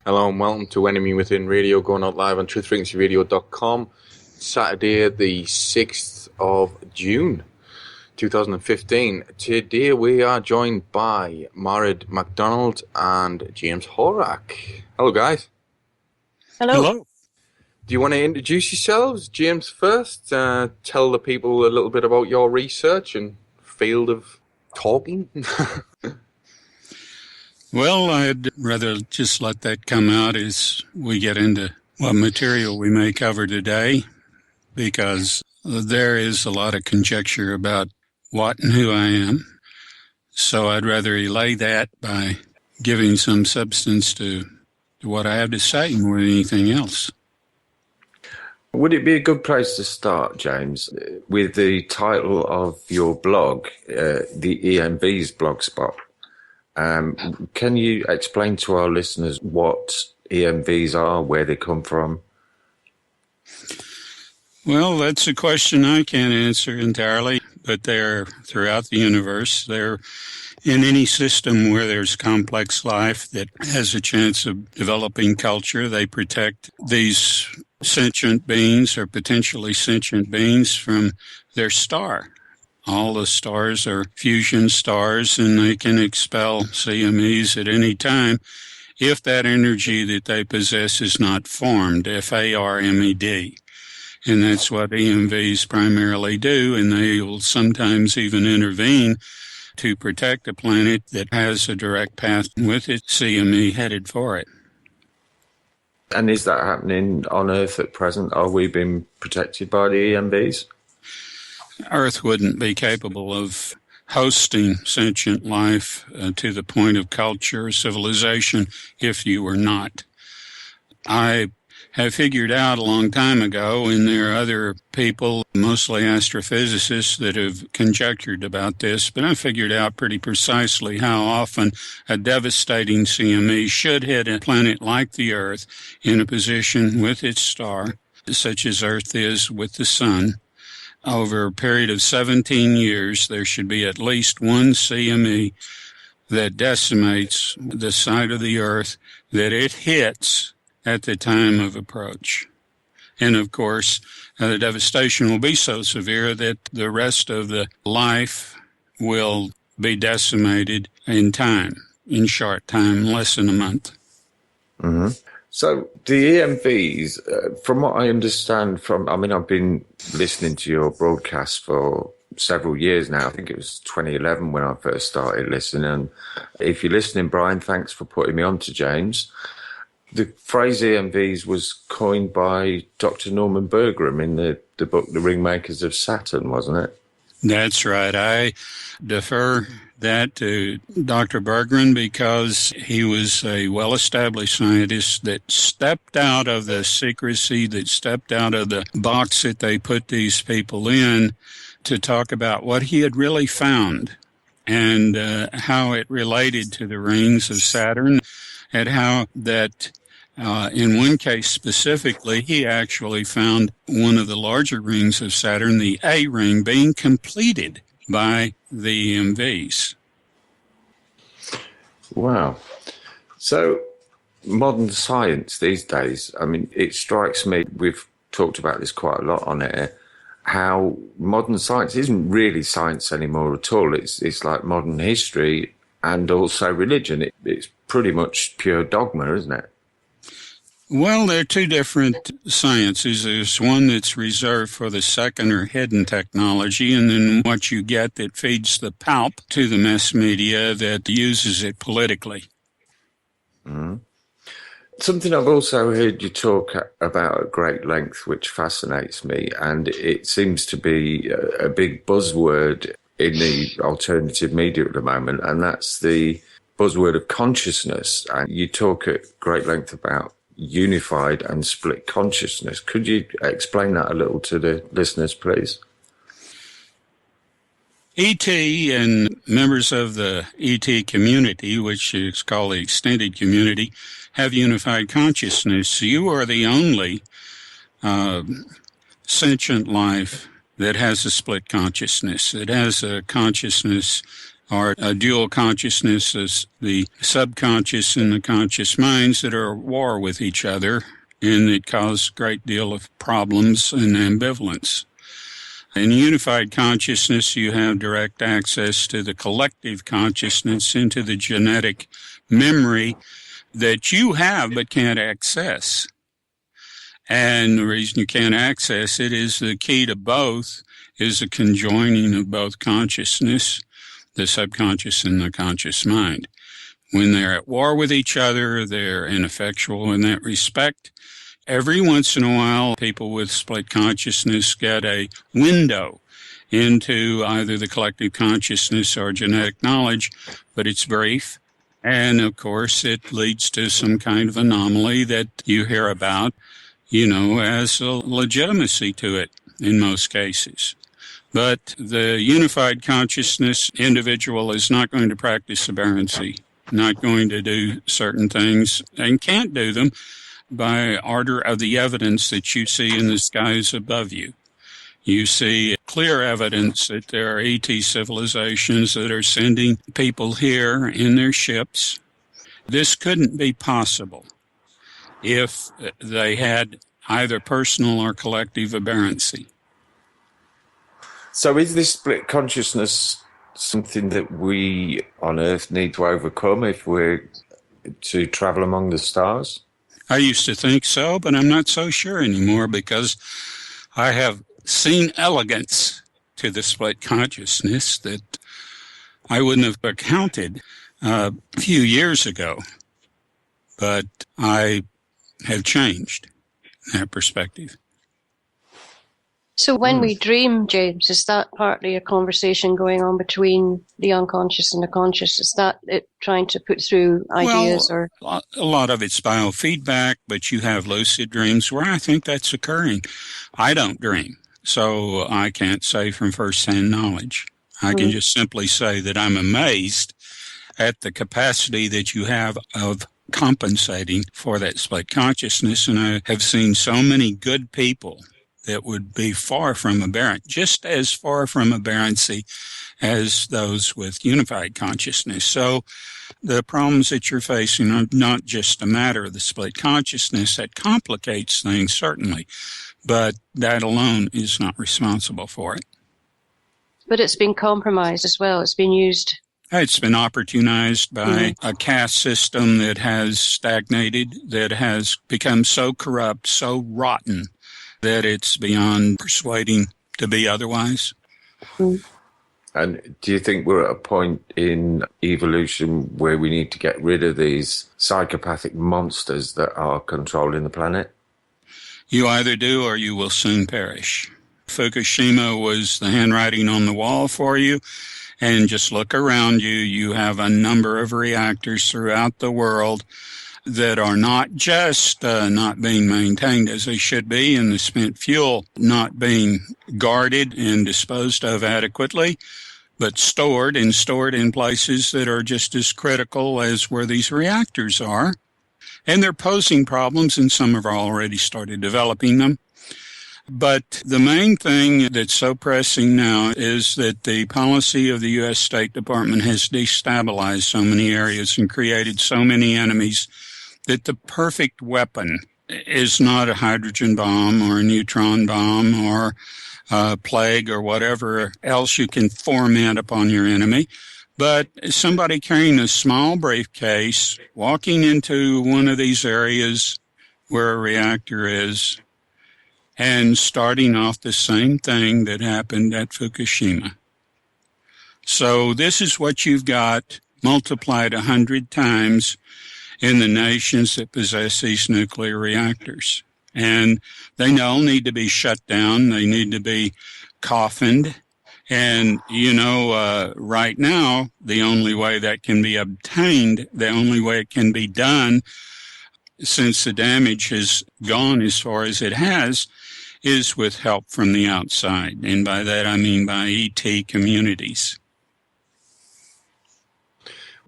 Hello and welcome to Enemy Within Radio, going out live on truthfrequencyradio.com. Saturday, the 6th of June, 2015. Today we are joined by Marid MacDonald and James Horak. Hello, guys. Hello. Do you want to introduce yourselves? James first. Tell the people a little bit about your research and field of talking. Well, I'd rather just let that come out as we get into what material we may cover today, because there is a lot of conjecture about what and who I am. So I'd rather relay that by giving some substance to what I have to say more than anything else. Would it be a good place to start, James, with the title of your blog, the EMV's blogspot? Can you explain to our listeners what EMVs are, where they come from? Well, that's a question I can't answer entirely, but they're throughout the universe. They're in any system where there's complex life that has a chance of developing culture. They protect these sentient beings or potentially sentient beings from their star. All the stars are fusion stars, and they can expel CMEs at any time if that energy that they possess is not formed, FARMED. And that's what EMVs primarily do, and they will sometimes even intervene to protect a planet that has a direct path with its CME headed for it. And is that happening on Earth at present? Are we being protected by the EMVs? Earth wouldn't be capable of hosting sentient life to the point of culture or civilization if you were not. I have figured out a long time ago, and there are other people, mostly astrophysicists, that have conjectured about this, but I figured out pretty precisely how often a devastating CME should hit a planet like the Earth in a position with its star, such as Earth is with the Sun. Over a period of 17 years, there should be at least one CME that decimates the side of the Earth that it hits at the time of approach. And of course, the devastation will be so severe that the rest of the life will be decimated in time, in short time, less than a month. Mm-hmm. So the EMVs, from what I understand I've been listening to your broadcast for several years now. I think it was 2011 when I first started listening. And if you're listening, Brian, thanks for putting me on to James. The phrase EMVs was coined by Dr. Norman Bergram in the book The Ringmakers of Saturn, wasn't it? That's right. I defer that to Dr. Bergman because he was a well-established scientist that stepped out of the secrecy, that stepped out of the box that they put these people in to talk about what he had really found and how it related to the rings of Saturn, and how that in one case specifically, he actually found one of the larger rings of Saturn, the A ring, being completed by the EMVs. Wow. So modern science these days, it strikes me, we've talked about this quite a lot on air, how modern science isn't really science anymore at all. It's like modern history and also religion. It's pretty much pure dogma, isn't it? Well, there are two different sciences. There's one that's reserved for the second or hidden technology, and then what you get that feeds the pulp to the mass media that uses it politically. Mm-hmm. Something I've also heard you talk about at great length, which fascinates me, and it seems to be a big buzzword in the alternative media at the moment, and that's the buzzword of consciousness. And you talk at great length about unified and split consciousness. Could you explain that a little to the listeners, please? ET and members of the ET community, which is called the extended community, have unified consciousness. You are the only sentient life that has a split consciousness. It has a consciousness are a dual consciousness as the subconscious and the conscious minds that are at war with each other, and it causes a great deal of problems and ambivalence. In unified consciousness, you have direct access to the collective consciousness, into the genetic memory that you have but can't access. And the reason you can't access it is the key to both is the conjoining of both consciousness, the subconscious and the conscious mind. When they're at war with each other, they're ineffectual in that respect. Every once in a while, people with split consciousness get a window into either the collective consciousness or genetic knowledge, but it's brief. And, of course, it leads to some kind of anomaly that you hear about, as a legitimacy to it in most cases. But the unified consciousness individual is not going to practice aberrancy, not going to do certain things, and can't do them by order of the evidence that you see in the skies above you. You see clear evidence that there are ET civilizations that are sending people here in their ships. This couldn't be possible if they had either personal or collective aberrancy. So is this split consciousness something that we on Earth need to overcome if we're to travel among the stars? I used to think so, but I'm not so sure anymore because I have seen elegance to the split consciousness that I wouldn't have accounted a few years ago. But I have changed that perspective. So when we dream, James, is that partly a conversation going on between the unconscious and the conscious? Is that it trying to put through ideas? Well, or a lot of it's biofeedback, but you have lucid dreams where I think that's occurring. I don't dream, so I can't say from first-hand knowledge. I can just simply say that I'm amazed at the capacity that you have of compensating for that split consciousness, and I have seen so many good people that would be far from aberrant, just as far from aberrancy as those with unified consciousness. So the problems that you're facing are not just a matter of the split consciousness. That complicates things, certainly, but that alone is not responsible for it. But it's been compromised as well. It's been used. It's been opportunized by a caste system that has stagnated, that has become so corrupt, so rotten, that it's beyond persuading to be otherwise. And do you think we're at a point in evolution where we need to get rid of these psychopathic monsters that are controlling the planet? You either do or you will soon perish. Fukushima was the handwriting on the wall for you. And just look around you. You have a number of reactors throughout the world that are not just not being maintained as they should be, and the spent fuel not being guarded and disposed of adequately, but stored in places that are just as critical as where these reactors are. And they're posing problems, and some have already started developing them. But the main thing that's so pressing now is that the policy of the U.S. State Department has destabilized so many areas and created so many enemies that the perfect weapon is not a hydrogen bomb or a neutron bomb or a plague or whatever else you can foment upon your enemy, but somebody carrying a small briefcase, walking into one of these areas where a reactor is, and starting off the same thing that happened at Fukushima. So this is what you've got multiplied 100 times in the nations that possess these nuclear reactors. And they all need to be shut down. They need to be coffined. And, right now, the only way that can be obtained, the only way it can be done, since the damage has gone as far as it has, is with help from the outside. And by that, I mean by ET communities.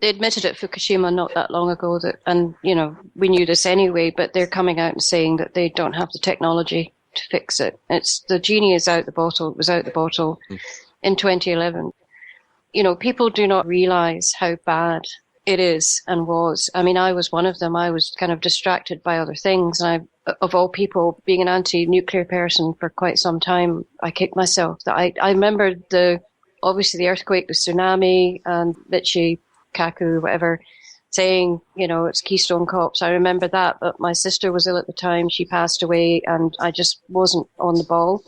They admitted at Fukushima not that long ago that, and, we knew this anyway, but they're coming out and saying that they don't have the technology to fix it. The genie is out the bottle. It was out the bottle in 2011. people do not realize how bad it is and was. I mean, I was one of them. I was kind of distracted by other things. And of all people, being an anti-nuclear person for quite some time, I kicked myself. I remember obviously the earthquake, the tsunami, and Vichy, Kaku, whatever, saying, it's Keystone Cops. I remember that, but my sister was ill at the time. She passed away, and I just wasn't on the ball.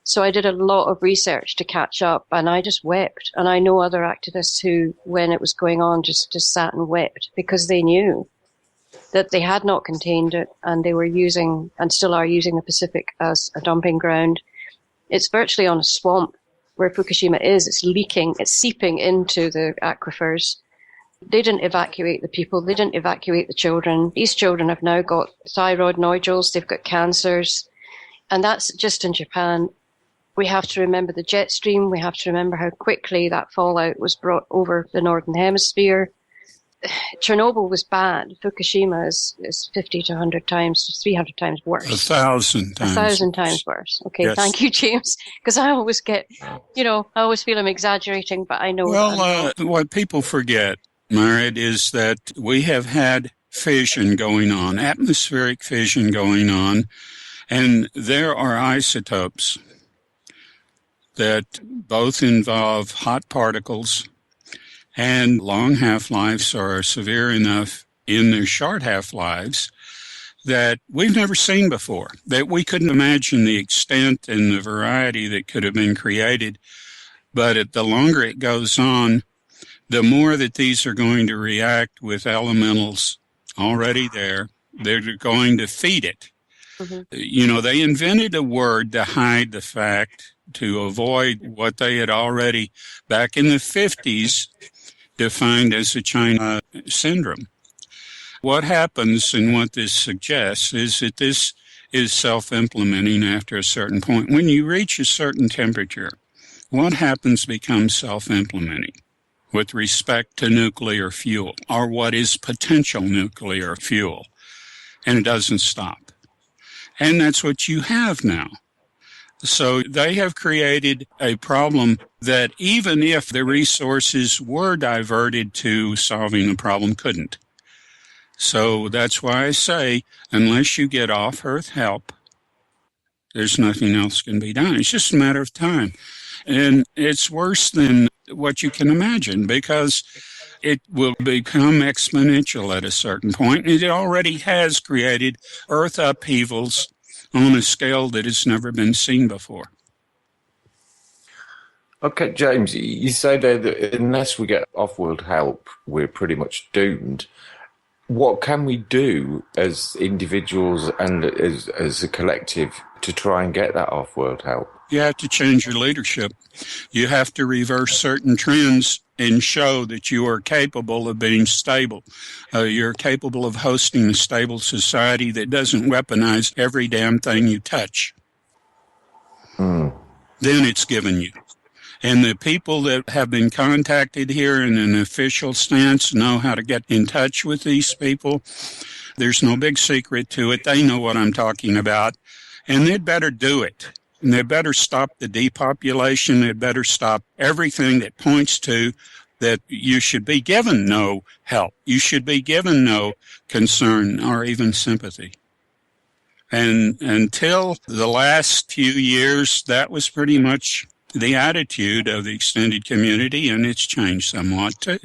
So I did a lot of research to catch up, and I just wept. And I know other activists who, when it was going on, just sat and wept because they knew that they had not contained it, and they were using, and still are using, the Pacific as a dumping ground. It's virtually on a swamp where Fukushima is. It's leaking, it's seeping into the aquifers. They didn't evacuate the people. They didn't evacuate the children. These children have now got thyroid nodules. They've got cancers. And that's just in Japan. We have to remember the jet stream. We have to remember how quickly that fallout was brought over the Northern Hemisphere. Chernobyl was bad. Fukushima is 50 to 100 times to 300 times worse. 1,000 times. 1,000 times worse. Okay, yes. Thank you, James. Because I always get, I always feel I'm exaggerating, but I know. Well, what people forget, Marit, is that we have had fission going on, atmospheric fission going on, and there are isotopes that both involve hot particles and long half-lives are severe enough in their short half-lives that we've never seen before, that we couldn't imagine the extent and the variety that could have been created. But the longer it goes on, the more that these are going to react with elementals already there. They're going to feed it. Mm-hmm. They invented a word to hide the fact, to avoid what they had already, back in the 50s, defined as a China syndrome. What happens and what this suggests is that this is self-implementing after a certain point. When you reach a certain temperature, what happens becomes self-implementing with respect to nuclear fuel, or what is potential nuclear fuel, and it doesn't stop. And that's what you have now. So they have created a problem that even if the resources were diverted to solving the problem, couldn't. So that's why I say, unless you get off-Earth help, there's nothing else can be done. It's just a matter of time. And it's worse than what you can imagine because it will become exponential at a certain point. It already has created Earth upheavals on a scale that has never been seen before. Okay, James, you say there that unless we get off-world help, we're pretty much doomed. What can we do as individuals and as a collective to try and get that off-world help? You have to change your leadership. You have to reverse certain trends and show that you are capable of being stable. You're capable of hosting a stable society that doesn't weaponize every damn thing you touch. Then it's given you. And the people that have been contacted here in an official stance know how to get in touch with these people. There's no big secret to it. They know what I'm talking about. And they'd better do it. And they better stop the depopulation. They better stop everything that points to that you should be given no help. You should be given no concern or even sympathy. And until the last few years, that was pretty much the attitude of the extended community, and it's changed somewhat too.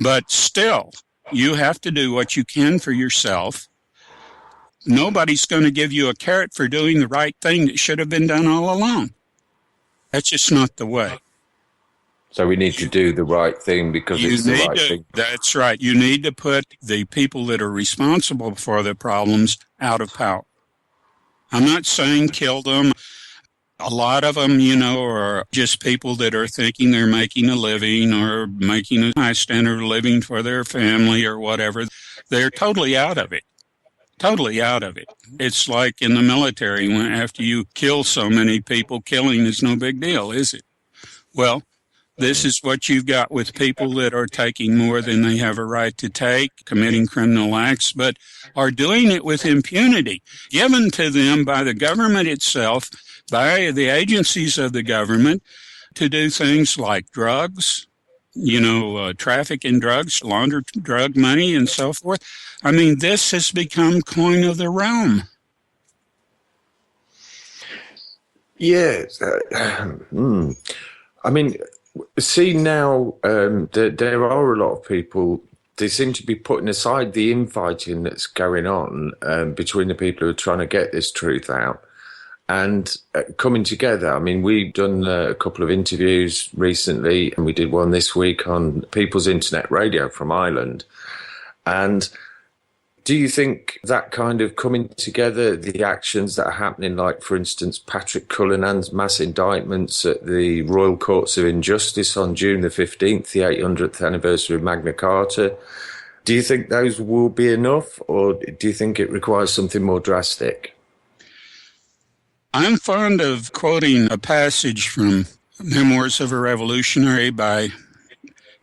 But still, you have to do what you can for yourself. Nobody's going to give you a carrot for doing the right thing that should have been done all along. That's just not the way. So we need to do the right thing because it's the right thing. That's right. You need to put the people that are responsible for the problems out of power. I'm not saying kill them. A lot of them, are just people that are thinking they're making a living or making a high standard of living for their family or whatever. They're totally out of it. Totally out of it. It's like in the military, when after you kill so many people, killing is no big deal, is it? Well, this is what you've got with people that are taking more than they have a right to take, committing criminal acts, but are doing it with impunity, given to them by the government itself, by the agencies of the government, to do things like drugs, traffic in drugs, launder drug money, and so forth. I mean, this has become coin of the realm. Yes. I mean, see now, there are a lot of people, they seem to be putting aside the infighting that's going on between the people who are trying to get this truth out and coming together. I mean, we've done a couple of interviews recently, and we did one this week on People's Internet Radio from Ireland. And do you think that kind of coming together, the actions that are happening, like, for instance, Patrick Cullinan's mass indictments at the Royal Courts of Injustice on June the 15th, the 800th anniversary of Magna Carta, do you think those will be enough, or do you think it requires something more drastic? I'm fond of quoting a passage from Memoirs of a Revolutionary by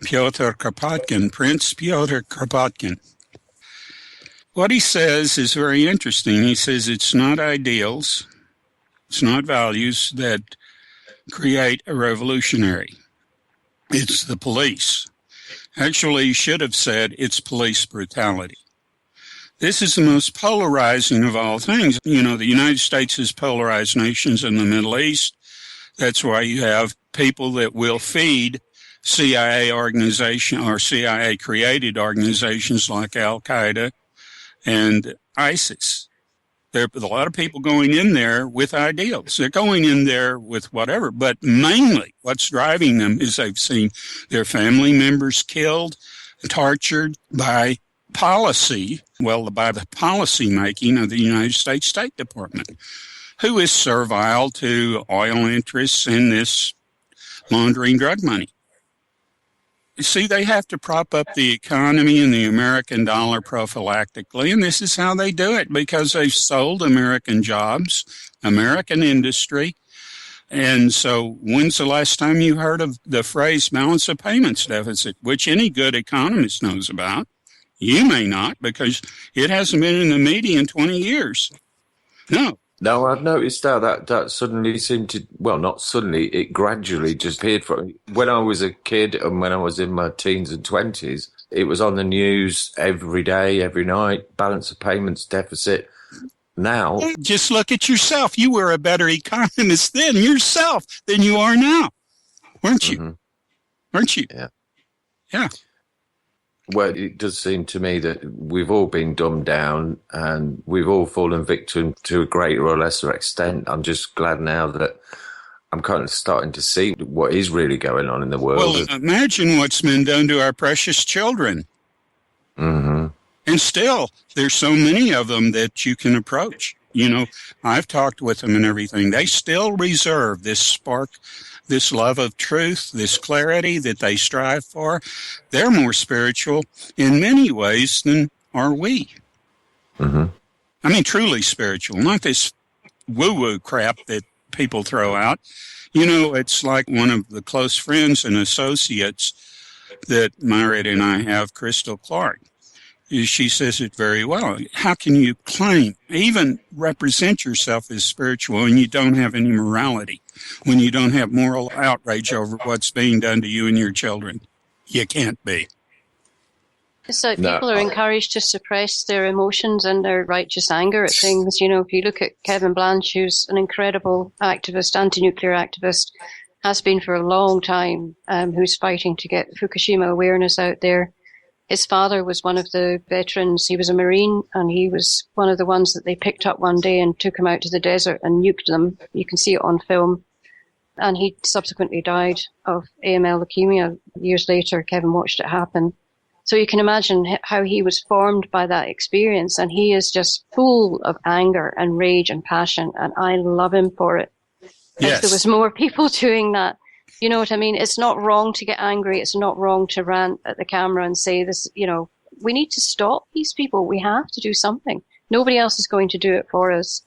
Pyotr Kropotkin, Prince Pyotr Kropotkin. What he says is very interesting. He says it's not ideals, it's not values that create a revolutionary. It's the police. Actually, he should have said it's police brutality. This is the most polarizing of all things. The United States has polarized nations in the Middle East. That's why you have people that will feed CIA organization or CIA-created organizations like Al-Qaeda and ISIS. There are a lot of people going in there with ideals. They're going in there with whatever, but mainly what's driving them is they've seen their family members killed, tortured by policy, by the policy making of the United States State Department, who is servile to oil interests in this laundering drug money. You see, they have to prop up the economy and the American dollar prophylactically, and this is how they do it, because they've sold American jobs, American industry. And so when's the last time you heard of the phrase balance of payments deficit, which any good economist knows about? You may not, because it hasn't been in the media in 20 years. No, I've noticed that suddenly seemed to, well, not suddenly, it gradually just appeared for me. When I was a kid and when I was in my teens and 20s, it was on the news every day, every night, balance of payments deficit. Now, just look at yourself. You were a better economist then yourself than you are now, weren't you? Mm-hmm. Weren't you? Yeah. Well, it does seem to me that we've all been dumbed down and we've all fallen victim to a greater or lesser extent. I'm just glad now that I'm kind of starting to see what is really going on in the world. Well, imagine what's been done to our precious children. Mm-hmm. And still, there's so many of them that you can approach. I've talked with them and everything. They still reserve this spark, this love of truth, this clarity that they strive for. They're more spiritual in many ways than are we. Mm-hmm. I mean, truly spiritual, not this woo-woo crap that people throw out. It's like one of the close friends and associates that Myra and I have, Crystal Clark. She says it very well. How can you claim, even represent yourself as spiritual when you don't have any morality, when you don't have moral outrage over what's being done to you and your children? You can't be. It's like people are encouraged to suppress their emotions and their righteous anger at things. If you look at Kevin Blanche, who's an incredible activist, anti-nuclear activist, has been for a long time, who's fighting to get Fukushima awareness out there. His father was one of the veterans. He was a Marine, and he was one of the ones that they picked up one day and took him out to the desert and nuked them. You can see it on film. And he subsequently died of AML leukemia. Years later, Kevin watched it happen. So you can imagine how he was formed by that experience. And he is just full of anger and rage and passion. And I love him for it. Yes. If there was more people doing that. You know what I mean? It's not wrong to get angry. It's not wrong to rant at the camera and say this, we need to stop these people. We have to do something. Nobody else is going to do it for us.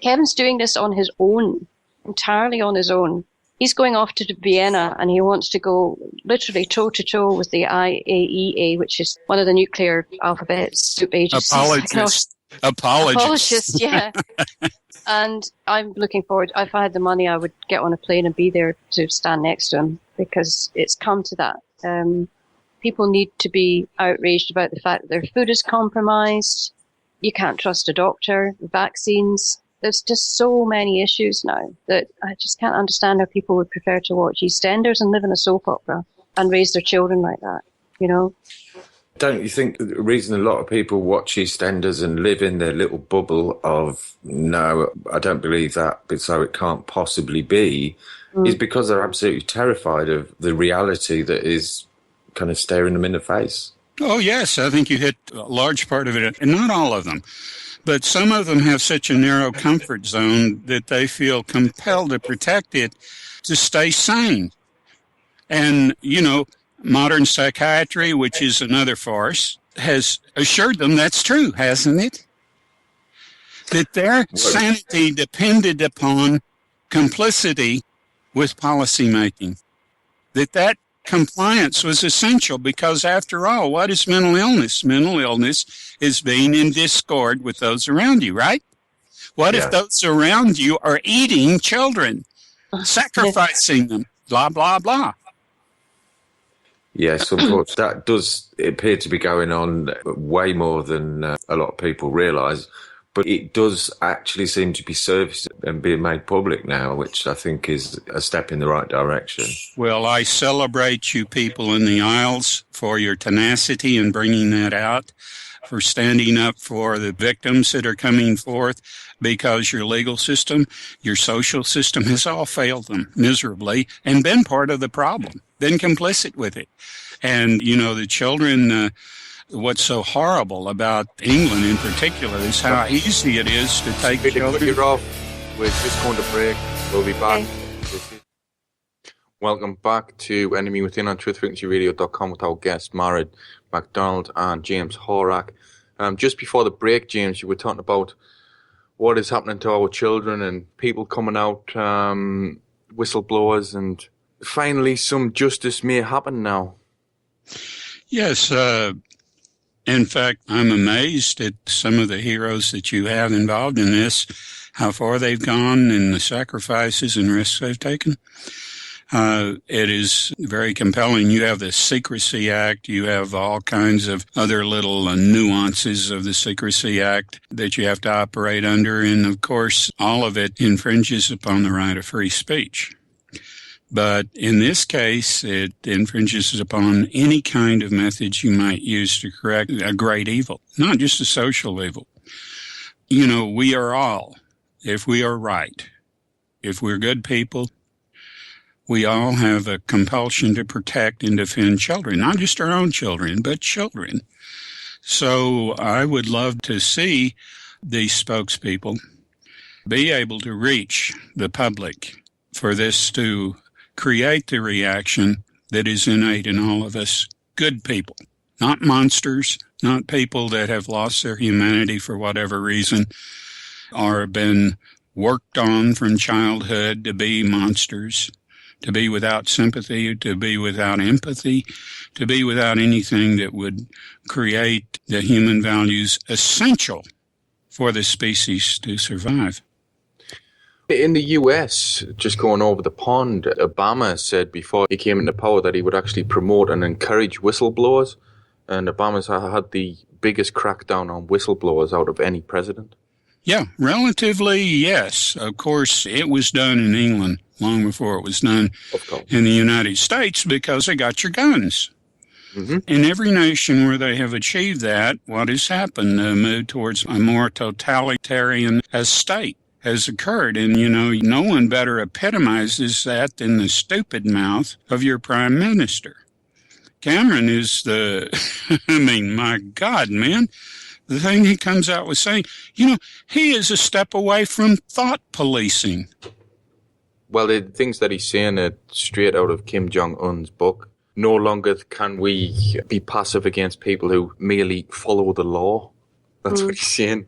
Kevin's doing this on his own, entirely on his own. He's going off to Vienna and he wants to go literally toe to toe with the IAEA, which is one of the nuclear alphabet soup agencies. Apologists. Apologists, yeah. And I'm looking forward, if I had the money, I would get on a plane and be there to stand next to him, because it's come to that. People need to be outraged about the fact that their food is compromised. You can't trust a doctor, vaccines. There's just so many issues now that I just can't understand how people would prefer to watch EastEnders and live in a soap opera and raise their children like that, you know? Don't you think the reason a lot of people watch EastEnders and live in their little bubble of, no, I don't believe that, but so it can't possibly be, is because they're absolutely terrified of the reality that is kind of staring them in the face? Oh, yes, I think you hit a large part of it, and not all of them. But some of them have such a narrow comfort zone that they feel compelled to protect it to stay sane. And, you know, modern psychiatry, which is another farce, has assured them that's true, hasn't it? That their sanity depended upon complicity with policymaking. That compliance was essential because, after all, what is mental illness? Mental illness is being in discord with those around you, right? What if those around you are eating children, sacrificing them, blah, blah, blah? Yes, unfortunately, that does appear to be going on way more than a lot of people realise. But it does actually seem to be surfaced and being made public now, which I think is a step in the right direction. Well, I celebrate you people in the aisles for your tenacity in bringing that out, for standing up for the victims that are coming forth, because your legal system, your social system has all failed them miserably and been part of the problem, been complicit with it. And, you know, the children... what's so horrible about England in particular is how easy it is to take children. You're off. We're just going to break. We'll be back. Okay. Welcome back to Enemy Within on truthfrequencyradio.com with our guests, Marid MacDonald and James Horak. Just before the break, James, you were talking about what is happening to our children and people coming out, whistleblowers, and finally some justice may happen now. Yes, in fact, I'm amazed at some of the heroes that you have involved in this, how far they've gone and the sacrifices and risks they've taken. It is very compelling. You have the Secrecy Act. You have all kinds of other little nuances of the Secrecy Act that you have to operate under. And, of course, all of it infringes upon the right of free speech. But in this case, it infringes upon any kind of methods you might use to correct a great evil, not just a social evil. You know, we are all, if we are right, if we're good people, we all have a compulsion to protect and defend children, not just our own children, but children. So I would love to see these spokespeople be able to reach the public for this to create the reaction that is innate in all of us. Good people, not monsters, not people that have lost their humanity for whatever reason or been worked on from childhood to be monsters, to be without sympathy, to be without empathy, to be without anything that would create the human values essential for the species to survive. In the US, just going over the pond, Obama said before he came into power that he would actually promote and encourage whistleblowers. And Obama's had the biggest crackdown on whistleblowers out of any president. Yeah, relatively, yes. Of course, it was done in England long before it was done in the United States because they got your guns. Mm-hmm. In every nation where they have achieved that, what has happened? Moved towards a more totalitarian state has occurred. And, you know, no one better epitomizes that than the stupid mouth of your prime minister. Cameron is the, I mean, my God, man, the thing he comes out with saying, you know, he is a step away from thought policing. Well, the things that he's saying are straight out of Kim Jong-un's book. No longer can we be passive against people who merely follow the law. That's what he's saying.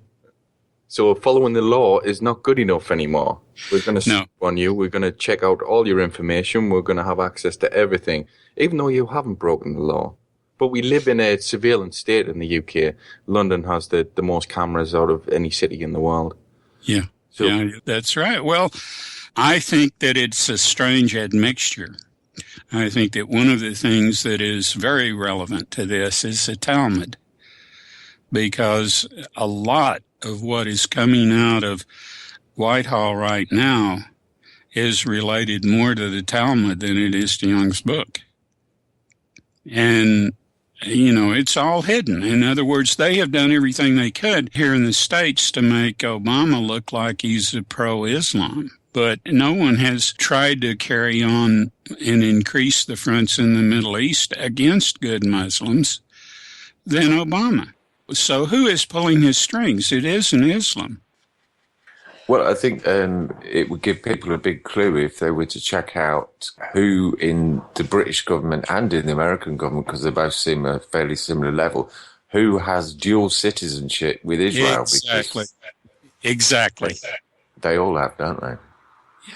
So following the law is not good enough anymore. We're going to snoop on you. We're going to check out all your information. We're going to have access to everything, even though you haven't broken the law. But we live in a surveillance state in the UK. London has the most cameras out of any city in the world. Yeah. So, yeah, that's right. Well, I think that it's a strange admixture. I think that one of the things that is very relevant to this is the Talmud, because a lot of what is coming out of Whitehall right now is related more to the Talmud than it is to Young's book. And, it's all hidden. In other words, they have done everything they could here in the States to make Obama look like he's a pro-Islam. But no one has tried to carry on and increase the fronts in the Middle East against good Muslims than Obama. So who is pulling his strings? It isn't Islam. well, I think it would give people a big clue if they were to check out who in the British government and in the American government, because they both seem a fairly similar level, who has dual citizenship with Israel. Exactly. They all have, don't they?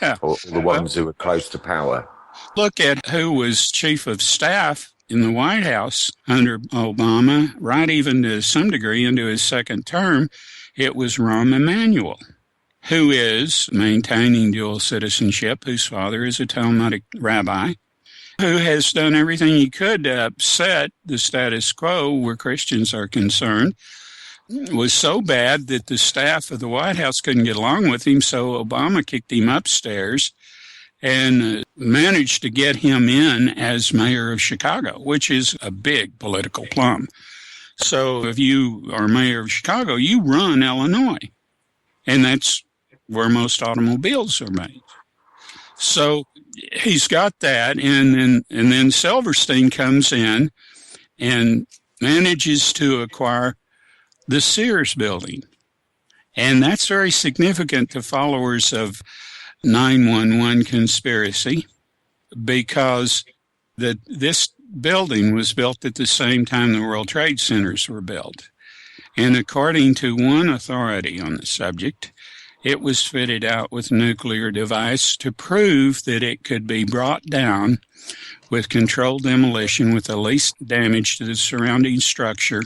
Yeah. Or the ones who are close to power. Look at who was chief of staff in the White House under Obama, right even to some degree into his second term. It was Rahm Emanuel, who is maintaining dual citizenship, whose father is a Talmudic rabbi, who has done everything he could to upset the status quo where Christians are concerned. It was so bad that the staff of the White House couldn't get along with him, so Obama kicked him upstairs and managed to get him in as mayor of Chicago, which is a big political plum. So if you are mayor of Chicago, you run Illinois, and that's where most automobiles are made. So he's got that, and then Silverstein comes in and manages to acquire the Sears building. And that's very significant to followers of 9/11 conspiracy, because this building was built at the same time the World Trade Centers were built. And according to one authority on the subject, it was fitted out with a nuclear device to prove that it could be brought down with controlled demolition with the least damage to the surrounding structure.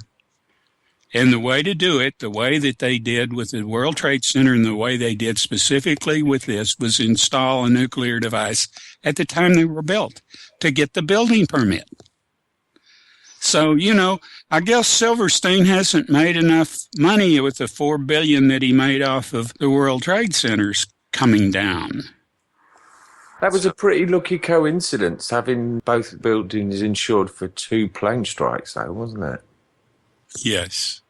And the way to do it, the way that they did with the World Trade Center and the way they did specifically with this, was install a nuclear device at the time they were built to get the building permit. So, I guess Silverstein hasn't made enough money with the $4 billion that he made off of the World Trade Centers coming down. That was a pretty lucky coincidence, having both buildings insured for 2 plane strikes, though, wasn't it? Yes.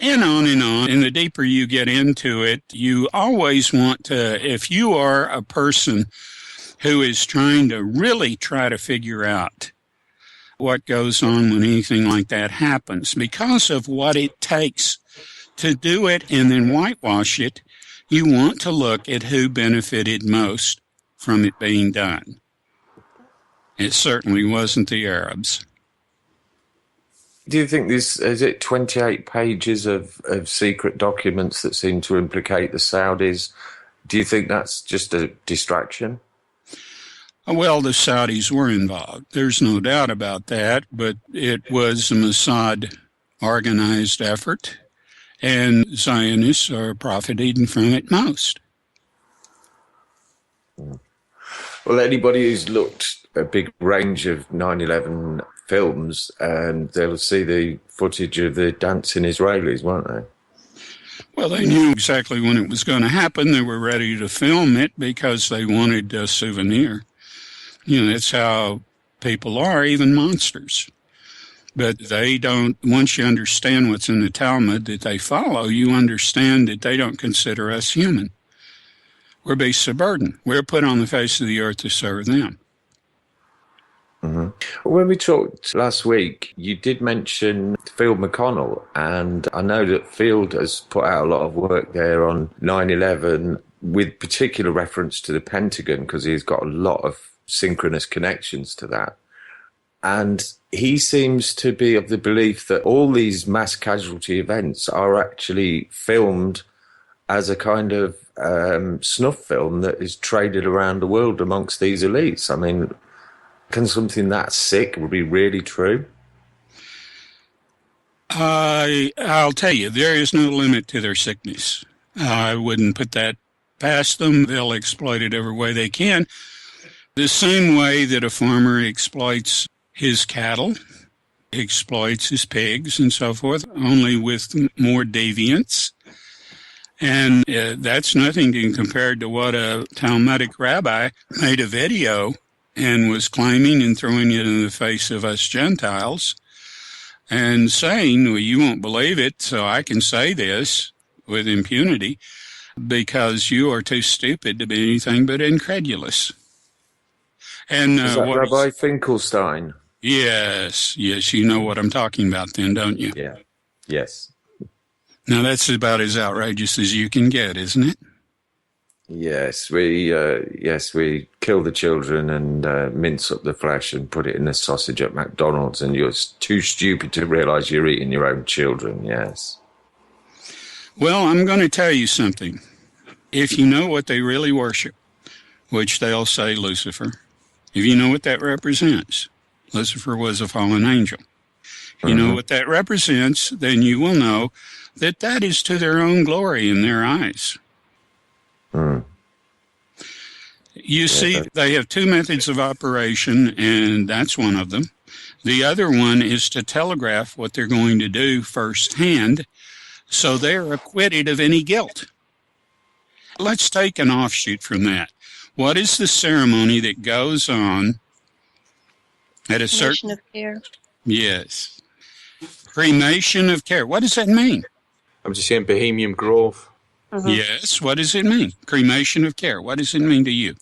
And on and on. And the deeper you get into it, you always want to, if you are a person who is trying to really try to figure out what goes on when anything like that happens, because of what it takes to do it and then whitewash it, you want to look at who benefited most from it being done. It certainly wasn't the Arabs. Do you think is it 28 pages of secret documents that seem to implicate the Saudis? Do you think that's just a distraction? Well, the Saudis were involved. There's no doubt about that, but it was a Mossad organized effort, and Zionists are profiting from it most. Well, anybody who's looked at a big range of 9/11 films, and they'll see the footage of the dancing Israelis, won't they? Well, they knew exactly when it was going to happen. They were ready to film it because they wanted a souvenir. That's how people are, even monsters. But they don't, once you understand what's in the Talmud that they follow, you understand that they don't consider us human. We're beasts of burden. We're put on the face of the earth to serve them. Mm-hmm. When we talked last week, you did mention Field McConnell, and I know that Field has put out a lot of work there on 9/11 with particular reference to the Pentagon, because he's got a lot of synchronous connections to that. And he seems to be of the belief that all these mass casualty events are actually filmed as a kind of snuff film that is traded around the world amongst these elites. I mean, can something that sick be really true? I'll tell you, there is no limit to their sickness. I wouldn't put that past them. They'll exploit it every way they can. The same way that a farmer exploits his cattle, exploits his pigs and so forth, only with more deviance. And that's nothing compared to what a Talmudic rabbi made a video and was claiming and throwing it in the face of us Gentiles and saying, well, you won't believe it, so I can say this with impunity because you are too stupid to be anything but incredulous. And is that Rabbi Finkelstein? Yes, you know what I'm talking about then, don't you? Yeah, yes. Now, that's about as outrageous as you can get, isn't it? Yes, we kill the children and mince up the flesh and put it in a sausage at McDonald's, and you're too stupid to realize you're eating your own children, yes. Well, I'm going to tell you something. If you know what they really worship, which they'll say Lucifer, if you know what that represents, Lucifer was a fallen angel. If you know what that represents, then you will know that that is to their own glory in their eyes. You see, they have two methods of operation, and that's one of them. The other one is to telegraph what they're going to do firsthand, so they're acquitted of any guilt. Let's take an offshoot from that. What is the ceremony that goes on at a certain... Cremation of care. Yes. Cremation of care. What does that mean? I'm just saying Bohemian Grove. Yes, what does it mean? Cremation of care. What does it mean to you?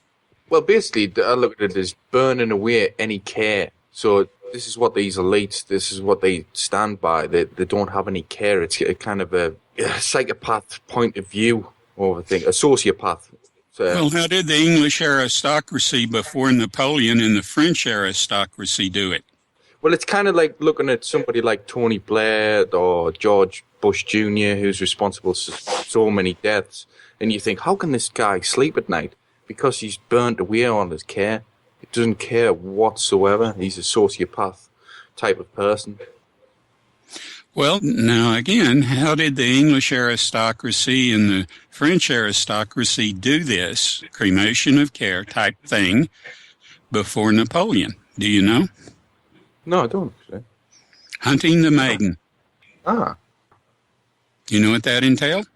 Well, basically, I look at it as burning away any care. So this is what these elites, this is what they stand by. They don't have any care. It's a kind of a psychopath point of view over things, a sociopath. Well, how did the English aristocracy before Napoleon and the French aristocracy do it? Well, it's kind of like looking at somebody like Tony Blair or George Bush Jr., who's responsible for so many deaths. And you think, how can this guy sleep at night? Because he's burnt away all his care. He doesn't care whatsoever. He's a sociopath type of person. Well, now again, how did the English aristocracy and the French aristocracy do this cremation of care type thing before Napoleon? Do you know? No, I don't. Actually. Hunting the maiden. Ah. You know what that entailed?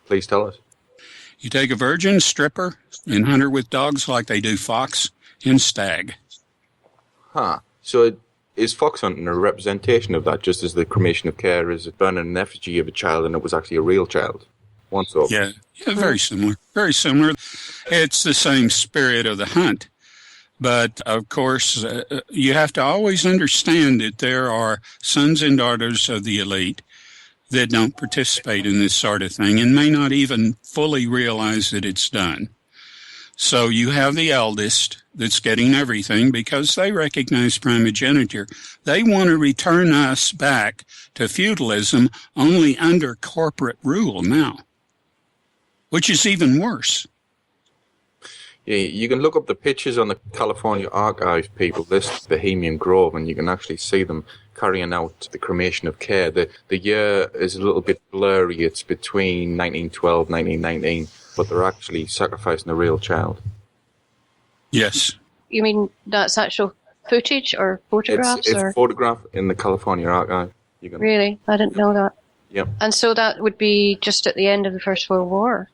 Please tell us. You take a virgin, strip her, and hunt her with dogs like they do fox and stag. Huh. So is fox hunting a representation of that, just as the cremation of care is burning an effigy of a child and it was actually a real child? Once over. Yeah, very similar. Very similar. It's the same spirit of the hunt. But, of course, you have to always understand that there are sons and daughters of the elite that don't participate in this sort of thing and may not even fully realize that it's done. So you have the eldest that's getting everything because they recognize primogeniture. They want to return us back to feudalism only under corporate rule now, which is even worse. Yeah, you can look up the pictures on the California Archive people list Bohemian Grove, and you can actually see them carrying out the cremation of care. The year is a little bit blurry. It's between 1912 and 1919, but they're actually sacrificing a real child. Yes. You mean that's actual footage or photographs? It's a photograph in the California Archive. Really? I didn't know that. Yep. And so that would be just at the end of the First World War?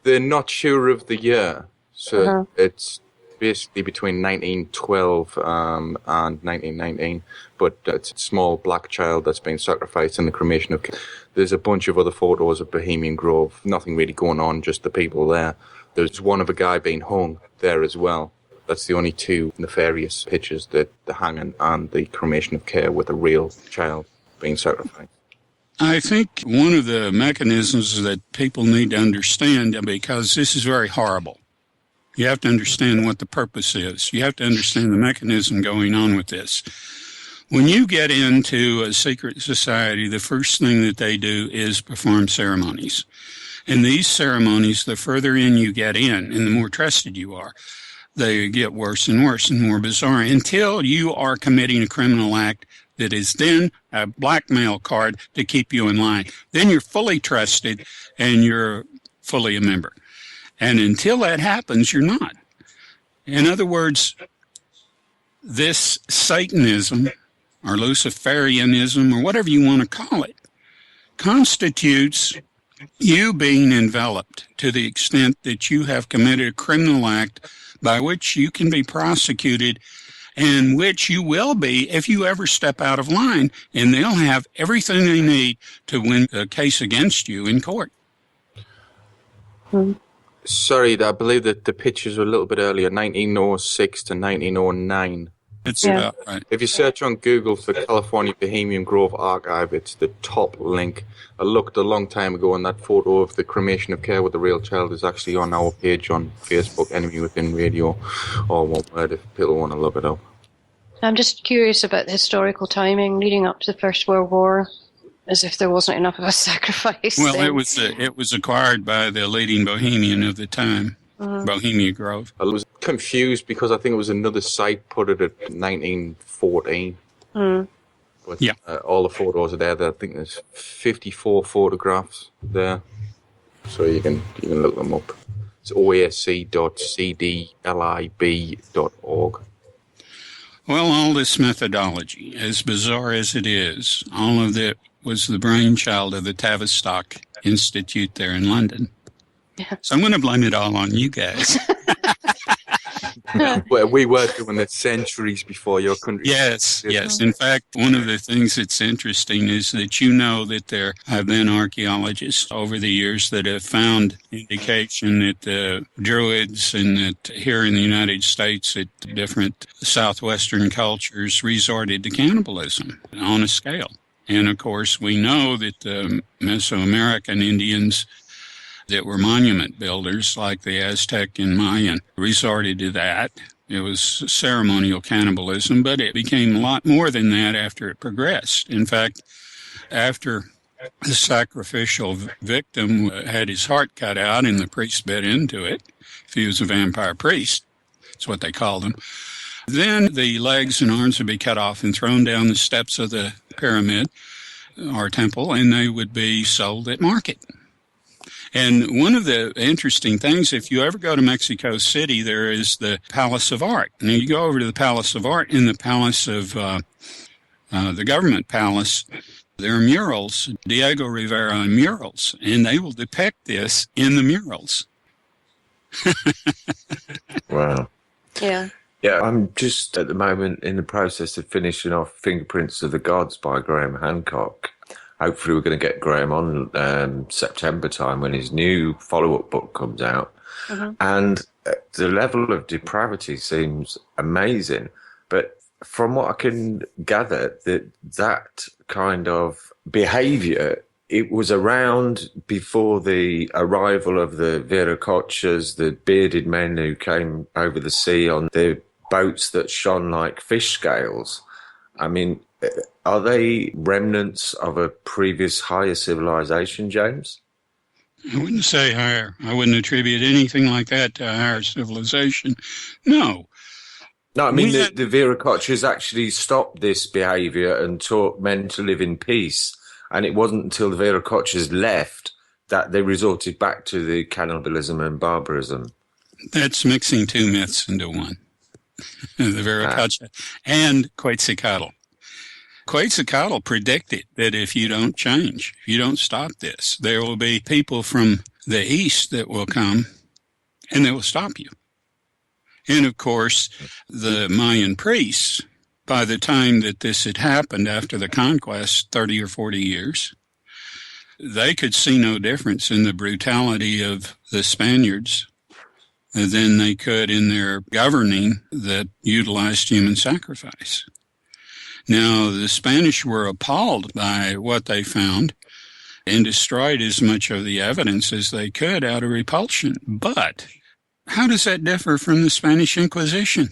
They're not sure of the year. So it's basically between 1912 and 1919, but it's a small black child that's been sacrificed in the cremation of care. There's a bunch of other photos of Bohemian Grove, nothing really going on, just the people there. There's one of a guy being hung there as well. That's the only two nefarious pictures, the hanging and the cremation of care with a real child being sacrificed. I think one of the mechanisms that people need to understand, because this is very horrible, you have to understand what the purpose is. You have to understand the mechanism going on with this. When you get into a secret society, the first thing that they do is perform ceremonies. And these ceremonies, the further in you get in and the more trusted you are, they get worse and worse and more bizarre until you are committing a criminal act that is then a blackmail card to keep you in line. Then you're fully trusted and you're fully a member. And until that happens, you're not. In other words, this Satanism or Luciferianism or whatever you want to call it constitutes you being enveloped to the extent that you have committed a criminal act by which you can be prosecuted and which you will be if you ever step out of line, and they'll have everything they need to win a case against you in court. Sorry, I believe that the pictures were a little bit earlier, 1906 to 1909. It's about right. If you search on Google for California Bohemian Grove Archive, it's the top link. I looked a long time ago, and that photo of the cremation of care with the real child is actually on our page on Facebook, Enemy Within Radio, or one word if people want to look it up. I'm just curious about the historical timing leading up to the First World War, as if there wasn't enough of a sacrifice. Well, it was acquired by the leading Bohemian of the time, Bohemia Grove. I was confused because I think it was another site put it at 1914. But yeah. All the photos are there. I think there's 54 photographs there, so you can look them up. It's oasc.cdlib.org. Well, all this methodology, as bizarre as it is, all of that was the brainchild of the Tavistock Institute there in London. Yeah. So I'm going to blame it all on you guys. Well, we were doing it centuries before your country. Yes. In fact, one of the things that's interesting is that you know that there have been archaeologists over the years that have found indication that the Druids and that here in the United States that different southwestern cultures resorted to cannibalism on a scale. And, of course, we know that the Mesoamerican Indians that were monument builders like the Aztec and Mayan resorted to that. It was ceremonial cannibalism, but it became a lot more than that after it progressed. In fact, after the sacrificial victim had his heart cut out and the priest bit into it, if he was a vampire priest, that's what they called him, then the legs and arms would be cut off and thrown down the steps of the pyramid or temple, and they would be sold at market. And one of the interesting things, if you ever go to Mexico City, there is the Palace of Art. And you go over to the Palace of Art, in the Palace of the Government Palace, there are murals, Diego Rivera murals, and they will depict this in the murals. Wow. Yeah. Yeah, I'm just at the moment in the process of finishing off Fingerprints of the Gods by Graham Hancock. Hopefully we're going to get Graham on September time when his new follow-up book comes out. And the level of depravity seems amazing. But from what I can gather, that kind of behaviour, it was around before the arrival of the Viracochas, the bearded men who came over the sea on the boats that shone like fish scales. I mean, are they remnants of a previous higher civilization, James? I wouldn't say higher. I wouldn't attribute anything like that to a higher civilization. No. No, I mean, the Viracochas actually stopped this behaviour and taught men to live in peace. And it wasn't until the Viracochas left that they resorted back to the cannibalism and barbarism. That's mixing two myths into one. The Viracocha and Quetzalcoatl. Quetzalcoatl predicted that if you don't change, if you don't stop this, there will be people from the east that will come and they will stop you. And of course, the Mayan priests, by the time that this had happened after the conquest, 30 or 40 years, they could see no difference in the brutality of the Spaniards than they could in their governing that utilized human sacrifice. Now, the Spanish were appalled by what they found and destroyed as much of the evidence as they could out of repulsion. But how does that differ from the Spanish Inquisition?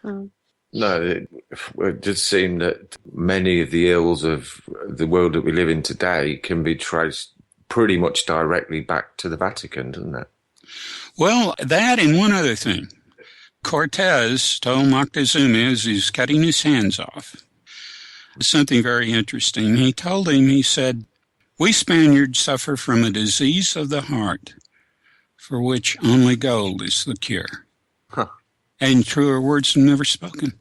No, it does seem that many of the ills of the world that we live in today can be traced pretty much directly back to the Vatican, doesn't it? Well, that and one other thing. Cortez told Moctezuma as he's cutting his hands off something very interesting. He told him, he said, "We Spaniards suffer from a disease of the heart for which only gold is the cure." Huh. And truer words have never spoken.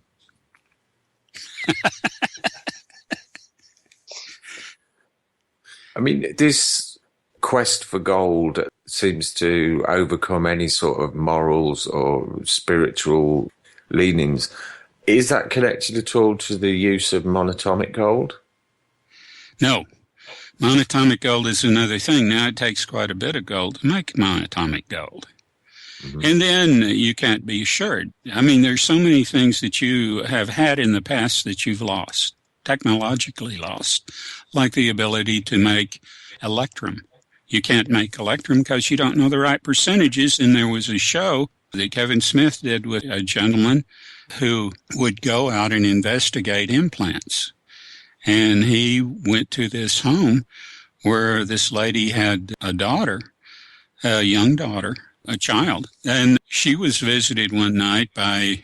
I mean, this quest for gold seems to overcome any sort of morals or spiritual leanings. Is that connected at all to the use of monatomic gold? No. Monatomic gold is another thing. Now, it takes quite a bit of gold to make monatomic gold. Mm-hmm. And then you can't be assured. I mean, there's so many things that you have had in the past that you've lost, technologically lost, like the ability to make electrum. You can't make electrum because you don't know the right percentages. And there was a show that Kevin Smith did with a gentleman who would go out and investigate implants. And he went to this home where this lady had a daughter, a young daughter, a child. And she was visited one night by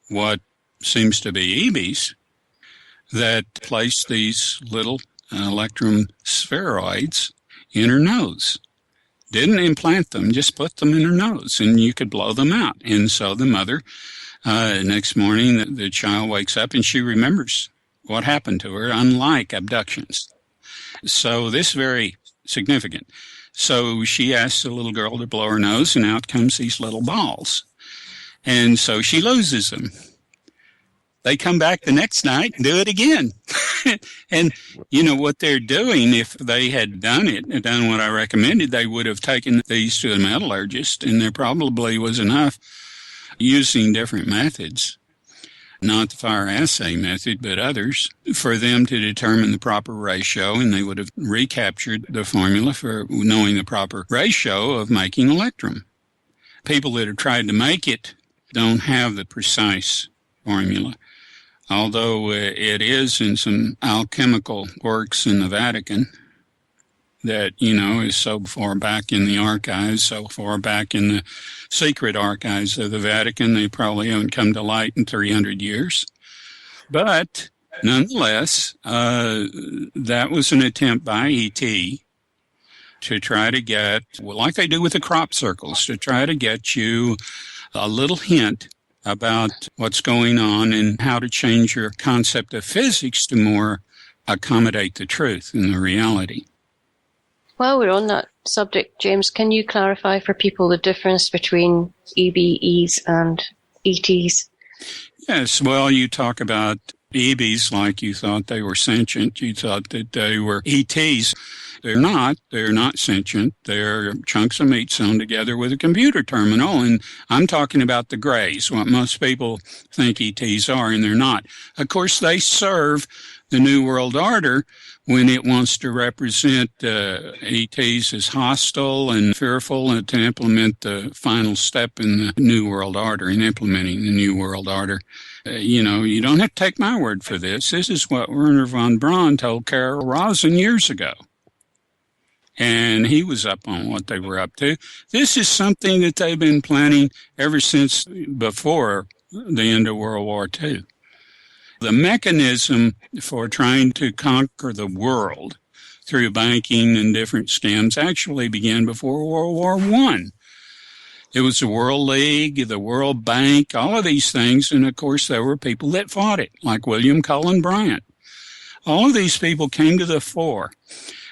what seems to be EBs that placed these little electrum spheroids in her nose. Didn't implant them, just put them in her nose, and you could blow them out. And so the mother, next morning, the child wakes up and she remembers what happened to her, unlike abductions. So this is very significant. So she asks the little girl to blow her nose, and out comes these little balls. And so she loses them. They come back the next night and do it again. And, you know, what they're doing, if they had done it, and done what I recommended, they would have taken these to a metallurgist, and there probably was enough using different methods, not the fire assay method, but others, for them to determine the proper ratio, and they would have recaptured the formula for knowing the proper ratio of making electrum. People that have tried to make it don't have the precise formula, although it is in some alchemical works in the Vatican that, you know, is so far back in the archives, so far back in the secret archives of the Vatican, they probably haven't come to light in 300 years. But nonetheless, that was an attempt by E.T. to try to get, well, like they do with the crop circles, to try to get you a little hint about what's going on and how to change your concept of physics to more accommodate the truth and the reality. While we're on that subject, James, can you clarify for people the difference between EBEs and ETs? Yes, well, you talk about EBs like you thought they were sentient. You thought that they were ETs. They're not. They're not sentient. They're chunks of meat sewn together with a computer terminal. And I'm talking about the grays, what most people think ETs are, and they're not. Of course, they serve the New World Order when it wants to represent ETs as hostile and fearful and to implement the final step in the New World Order, in implementing the New World Order. You know, you don't have to take my word for this. This is what Werner von Braun told Carol Rosin years ago. And he was up on what they were up to. This is something that they've been planning ever since before the end of World War II. The mechanism for trying to conquer the world through banking and different schemes actually began before World War I. It was the World League, the World Bank, all of these things. And, of course, there were people that fought it, like William Cullen Bryant. All of these people came to the fore.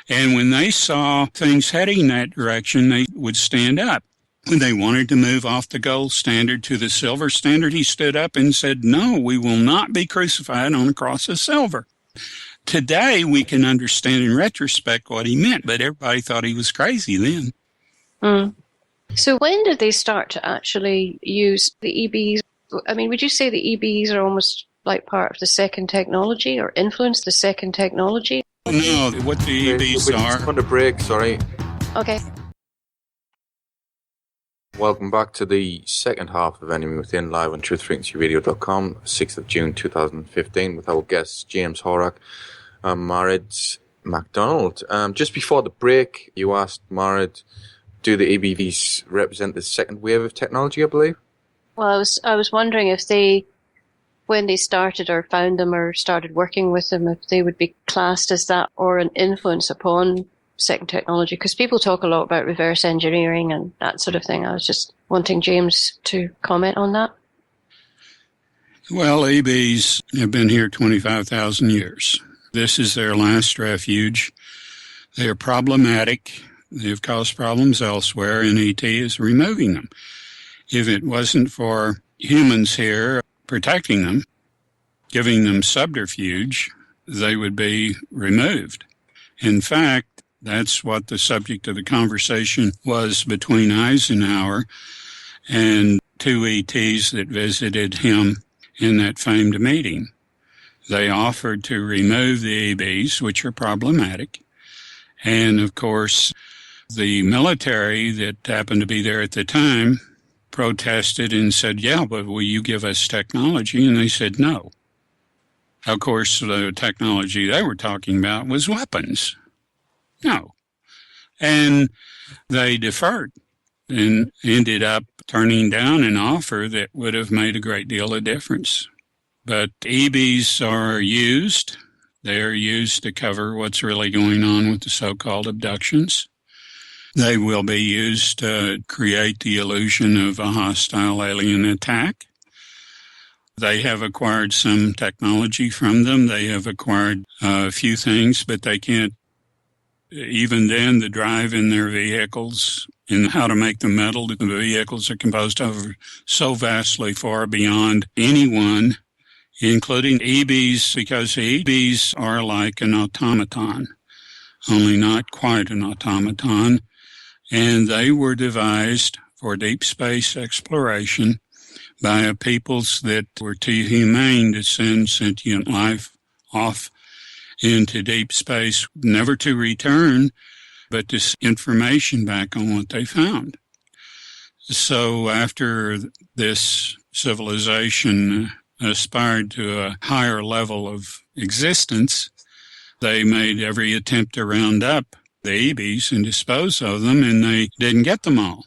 And when they saw things heading that direction, they would stand up. When they wanted to move off the gold standard to the silver standard, he stood up and said, "No, we will not be crucified on a cross of silver." Today, we can understand in retrospect what he meant, but everybody thought he was crazy then. Mm. So when did they start to actually use the EBs? I mean, would you say the EBs are almost like part of the second technology or influence the second technology? No, what the EBs are... On the break, sorry. Okay. Welcome back to the second half of Enemy Within, live on truthfrequencyradio.com, 6th of June 2015, with our guests James Horak and Marid MacDonald. Just before the break, you asked Marid, do the EBVs represent the second wave of technology, I believe? Well, I was wondering if they, when they started or found them or started working with them, if they would be classed as that or an influence upon second technology, because people talk a lot about reverse engineering and that sort of thing. I was just wanting James to comment on that. Well, EBs have been here 25,000 years. This is their last refuge. They are problematic. They have caused problems elsewhere, and ET is removing them. If it wasn't for humans here protecting them, giving them subterfuge, they would be removed. In fact, that's what the subject of the conversation was between Eisenhower and two ETs that visited him in that famed meeting. They offered to remove the EBs, which are problematic. And, of course, the military that happened to be there at the time protested and said, yeah, but will you give us technology? And they said no. Of course, the technology they were talking about was weapons. No. And they deferred and ended up turning down an offer that would have made a great deal of difference. But EBs are used. They are used to cover what's really going on with the so-called abductions. They will be used to create the illusion of a hostile alien attack. They have acquired some technology from them. They have acquired a few things, but they can't, even then, the drive in their vehicles and how to make the metal that the vehicles are composed of are so vastly far beyond anyone, including EBs, because EBs are like an automaton, only not quite an automaton. And they were devised for deep space exploration by a peoples that were too humane to send sentient life off into deep space, never to return, but this information back on what they found. So after this civilization aspired to a higher level of existence, they made every attempt to round up the EBs and dispose of them, and they didn't get them all.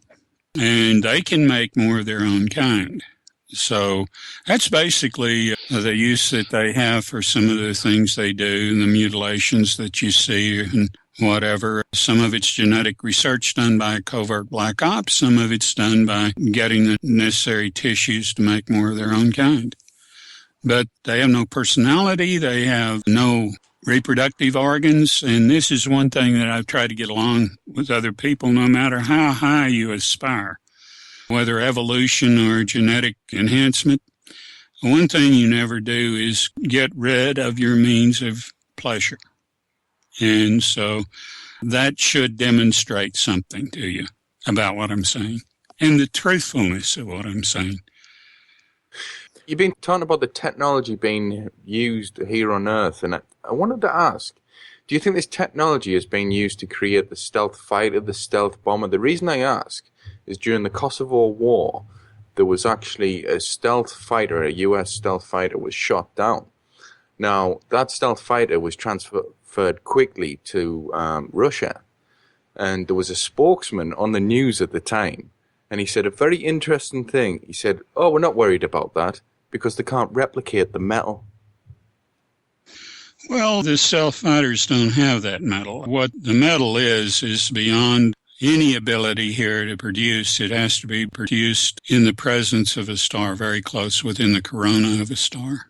And they can make more of their own kind. So that's basically the use that they have for some of the things they do, and the mutilations that you see and whatever. Some of it's genetic research done by covert black ops. Some of it's done by getting the necessary tissues to make more of their own kind. But they have no personality. They have no reproductive organs. And this is one thing that I've tried to get along with other people, no matter how high you aspire, whether evolution or genetic enhancement. One thing you never do is get rid of your means of pleasure. And so that should demonstrate something to you about what I'm saying and the truthfulness of what I'm saying. You've been talking about the technology being used here on Earth, and I wanted to ask, do you think this technology is being used to create the stealth fighter, the stealth bomber? The reason I ask is during the Kosovo War, there was actually a stealth fighter, a US stealth fighter, was shot down. Now, that stealth fighter was transferred quickly to Russia, and there was a spokesman on the news at the time, and he said a very interesting thing. He said, oh, we're not worried about that, because they can't replicate the metal. Well, the stealth fighters don't have that metal. What the metal is beyond any ability here to produce. It has to be produced in the presence of a star, very close within the corona of a star.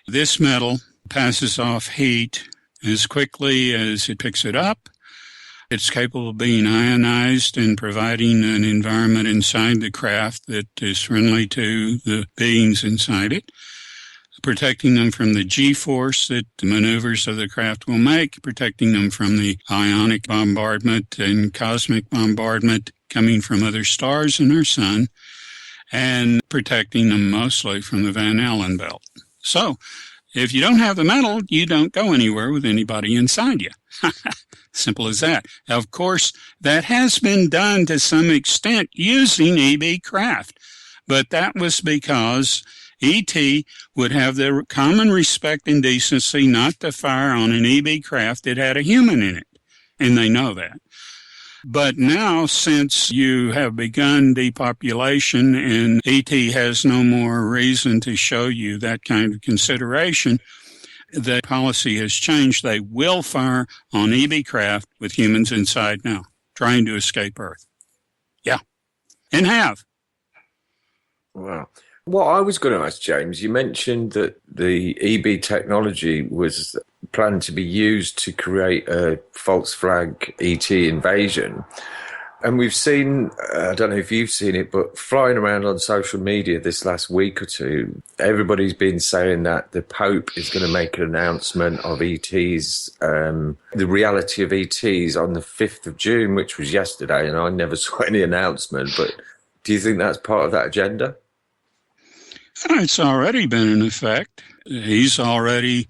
This metal passes off heat as quickly as it picks it up. It's capable of being ionized and providing an environment inside the craft that is friendly to the beings inside it, protecting them from the G-force that the maneuvers of the craft will make, protecting them from the ionic bombardment and cosmic bombardment coming from other stars in our sun, and protecting them mostly from the Van Allen belt. So, if you don't have the metal, you don't go anywhere with anybody inside you. Simple as that. Of course, that has been done to some extent using EB craft, but that was because ET would have the common respect and decency not to fire on an EB craft that had a human in it, and they know that. But now, since you have begun depopulation and ET has no more reason to show you that kind of consideration, the policy has changed. They will fire on EB craft with humans inside now, trying to escape Earth. Yeah, and have. Wow. What I was going to ask, James, you mentioned that the EB technology was planned to be used to create a false flag ET invasion. And we've seen, I don't know if you've seen it, but flying around on social media this last week or two, everybody's been saying that the Pope is going to make an announcement of ETs, the reality of ETs on the 5th of June, which was yesterday, and I never saw any announcement. But do you think that's part of that agenda? It's already been in effect. He's already,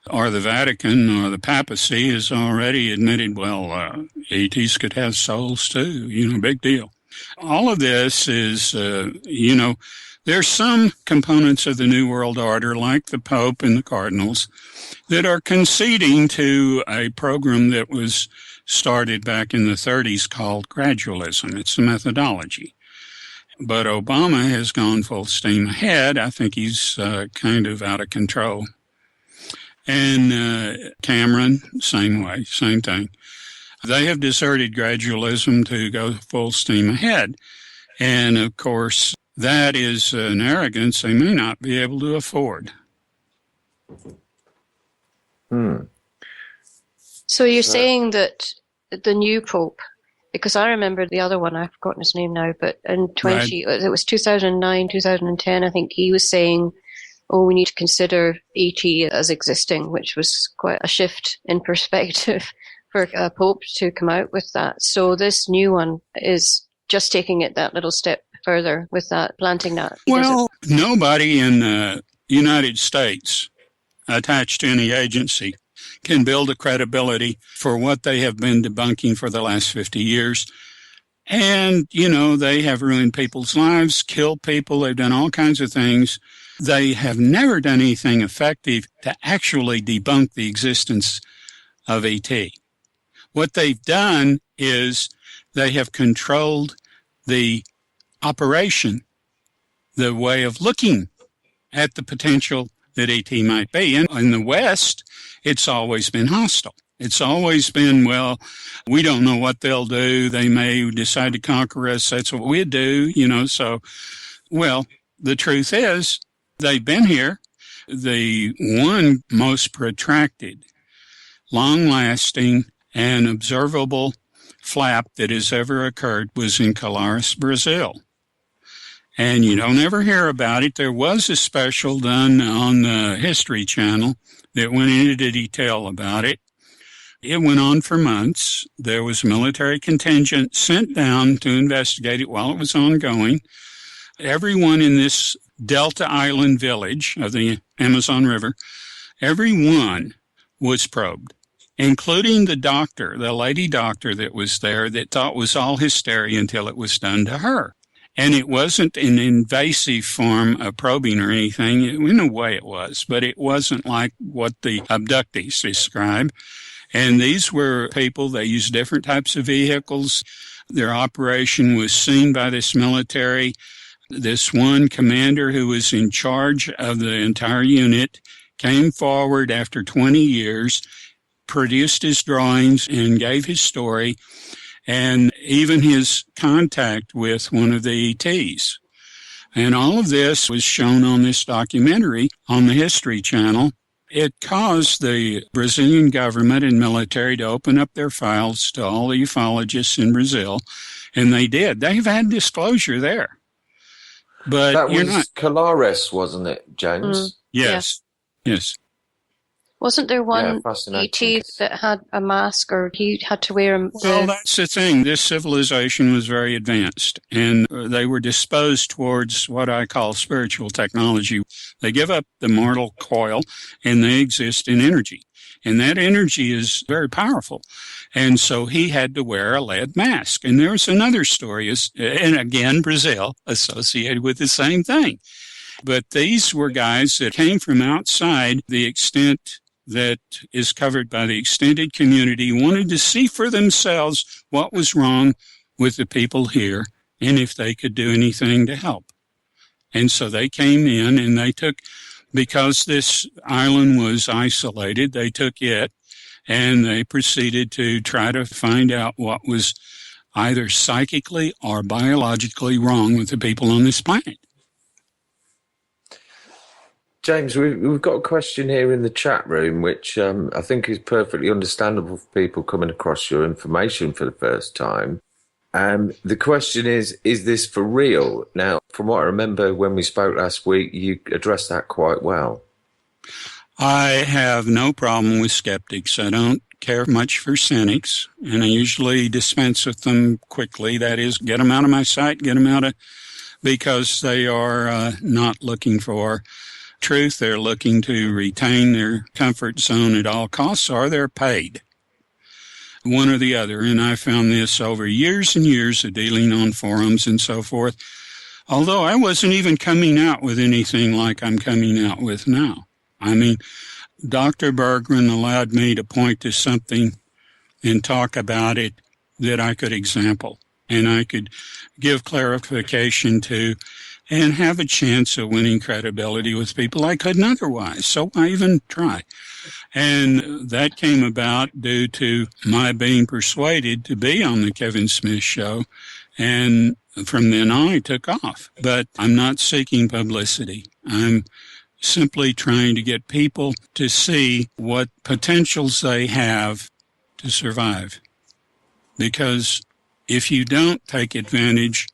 or the Vatican or the papacy has already admitted, well, ETs could have souls too, big deal. All of this is, there's some components of the New World Order, like the Pope and the Cardinals, that are conceding to a program that was started back in the 30s called gradualism. It's a methodology. But Obama has gone full steam ahead. I think he's kind of out of control. And Cameron, same way, same thing. They have deserted gradualism to go full steam ahead. And, of course, that is an arrogance they may not be able to afford. So you're saying that the new Pope, because I remember the other one, I've forgotten his name now, but in it was 2009, 2010, I think he was saying, we need to consider ET as existing, which was quite a shift in perspective for a Pope to come out with that. So this new one is just taking it that little step further with that, planting that. Well, nobody in the United States attached to any agency can build a credibility for what they have been debunking for the last 50 years. And, they have ruined people's lives, killed people. They've done all kinds of things. They have never done anything effective to actually debunk the existence of ET. What they've done is they have controlled the operation, the way of looking at the potential that ET might be. And in the West, it's always been hostile. It's always been, we don't know what they'll do. They may decide to conquer us. That's what we do, So, the truth is, they've been here. The one most protracted, long-lasting, and observable flap that has ever occurred was in Colares, Brazil. And you don't ever hear about it. There was a special done on the History Channel that went into detail about it. It went on for months. There was a military contingent sent down to investigate it while it was ongoing. Everyone in this Delta Island village of the Amazon River, everyone was probed, including the doctor, the lady doctor that was there that thought was all hysteria until it was done to her. And it wasn't an invasive form of probing or anything. In a way it was, but it wasn't like what the abductees describe. And these were people, they used different types of vehicles. Their operation was seen by this military. This one commander who was in charge of the entire unit came forward after 20 years, produced his drawings, and gave his story, and even his contact with one of the ETs. And all of this was shown on this documentary on the History Channel. It caused the Brazilian government and military to open up their files to all the ufologists in Brazil, and they did. They've had disclosure there. But that you're was not. Colares, wasn't it, James? Yes. Yeah. Yes. Wasn't there one ET that had a mask, or he had to wear a... Well, that's the thing. This civilization was very advanced, and they were disposed towards what I call spiritual technology. They give up the mortal coil, and they exist in energy. And that energy is very powerful. And so he had to wear a lead mask. And there's another story, and again, Brazil, associated with the same thing. But these were guys that came from outside. The extent that is covered by the extended community wanted to see for themselves what was wrong with the people here and if they could do anything to help. And so they came in and they took, because this island was isolated, they took it and they proceeded to try to find out what was either psychically or biologically wrong with the people on this planet. James, we've got a question here in the chat room, which I think is perfectly understandable for people coming across your information for the first time. The question is this for real? Now, from what I remember when we spoke last week, you addressed that quite well. I have no problem with skeptics. I don't care much for cynics, and I usually dispense with them quickly. That is, get them out of my sight, get them out of, because they are not looking for truth. They're looking to retain their comfort zone at all costs, or they're paid. One or the other. And I found this over years and years of dealing on forums and so forth, although I wasn't even coming out with anything like I'm coming out with now. I mean, Dr. Bergman allowed me to point to something and talk about it that I could example and I could give clarification to and have a chance of winning credibility with people I couldn't otherwise. So I even try. And that came about due to my being persuaded to be on the Kevin Smith Show. And from then on, I took off. But I'm not seeking publicity. I'm simply trying to get people to see what potentials they have to survive. Because if you don't take advantage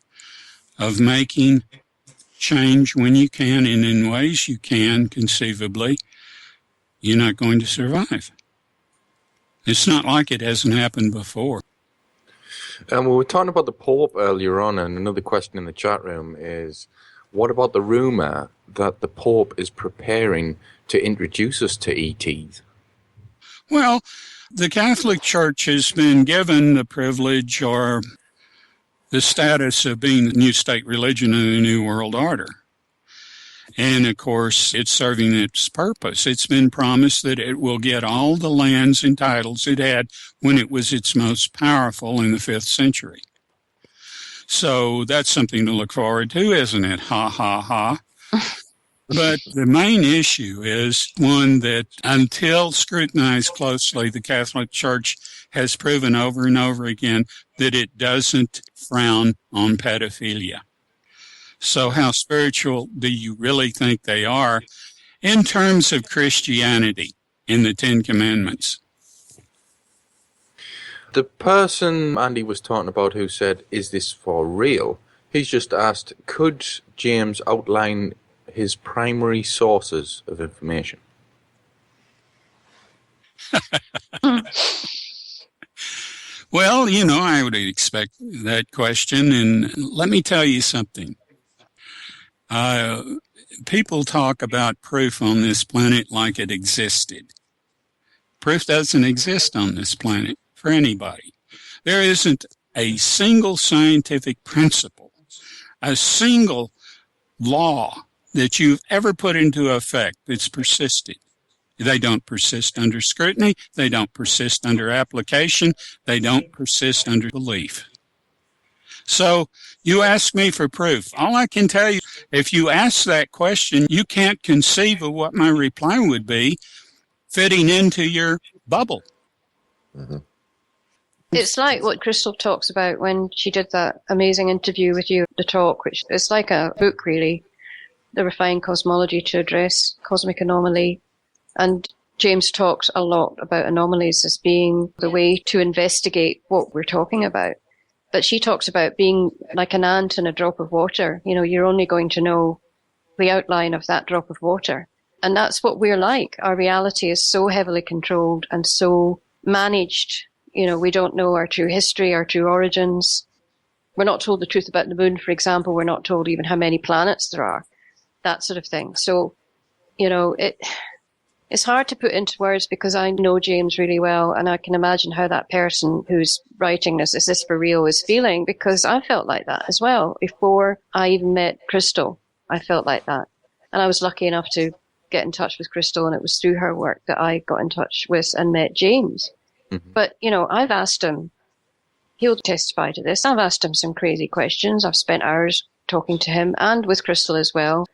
of making change when you can and in ways you can conceivably, you're not going to survive. It's not like it hasn't happened before. We were talking about the Pope earlier on, and another question in the chat room is, what about the rumor that the Pope is preparing to introduce us to ETs? Well, the Catholic Church has been given the privilege or the status of being the new state religion of the New World Order. And, of course, it's serving its purpose. It's been promised that it will get all the lands and titles it had when it was its most powerful in the 5th century. So that's something to look forward to, isn't it? Ha, ha, ha. But the main issue is one that, until scrutinized closely, the Catholic Church has proven over and over again that it doesn't frown on pedophilia. So how spiritual do you really think they are in terms of Christianity in the Ten Commandments? The person Andy was talking about who said, is this for real? He's just asked, could James outline his primary sources of information? Well, I would expect that question. And let me tell you something. People talk about proof on this planet like it existed. Proof doesn't exist on this planet for anybody. There isn't a single scientific principle, a single law that you've ever put into effect that's persisted. They don't persist under scrutiny. They don't persist under application. They don't persist under belief. So you ask me for proof. All I can tell you, if you ask that question, you can't conceive of what my reply would be fitting into your bubble. Mm-hmm. It's like what Crystal talks about when she did that amazing interview with you, the talk, which is like a book, really, The Refined Cosmology to Address Cosmic Anomaly. And James talks a lot about anomalies as being the way to investigate what we're talking about. But she talks about being like an ant in a drop of water. You're only going to know the outline of that drop of water. And that's what we're like. Our reality is so heavily controlled and so managed. We don't know our true history, our true origins. We're not told the truth about the moon, for example. We're not told even how many planets there are, that sort of thing. So, it's hard to put into words because I know James really well, and I can imagine how that person who's writing this, is this for real, is feeling, because I felt like that as well. Before I even met Crystal, I felt like that. And I was lucky enough to get in touch with Crystal, and it was through her work that I got in touch with and met James. Mm-hmm. But, I've asked him, he'll testify to this, I've asked him some crazy questions. I've spent hours talking to him and with Crystal as well.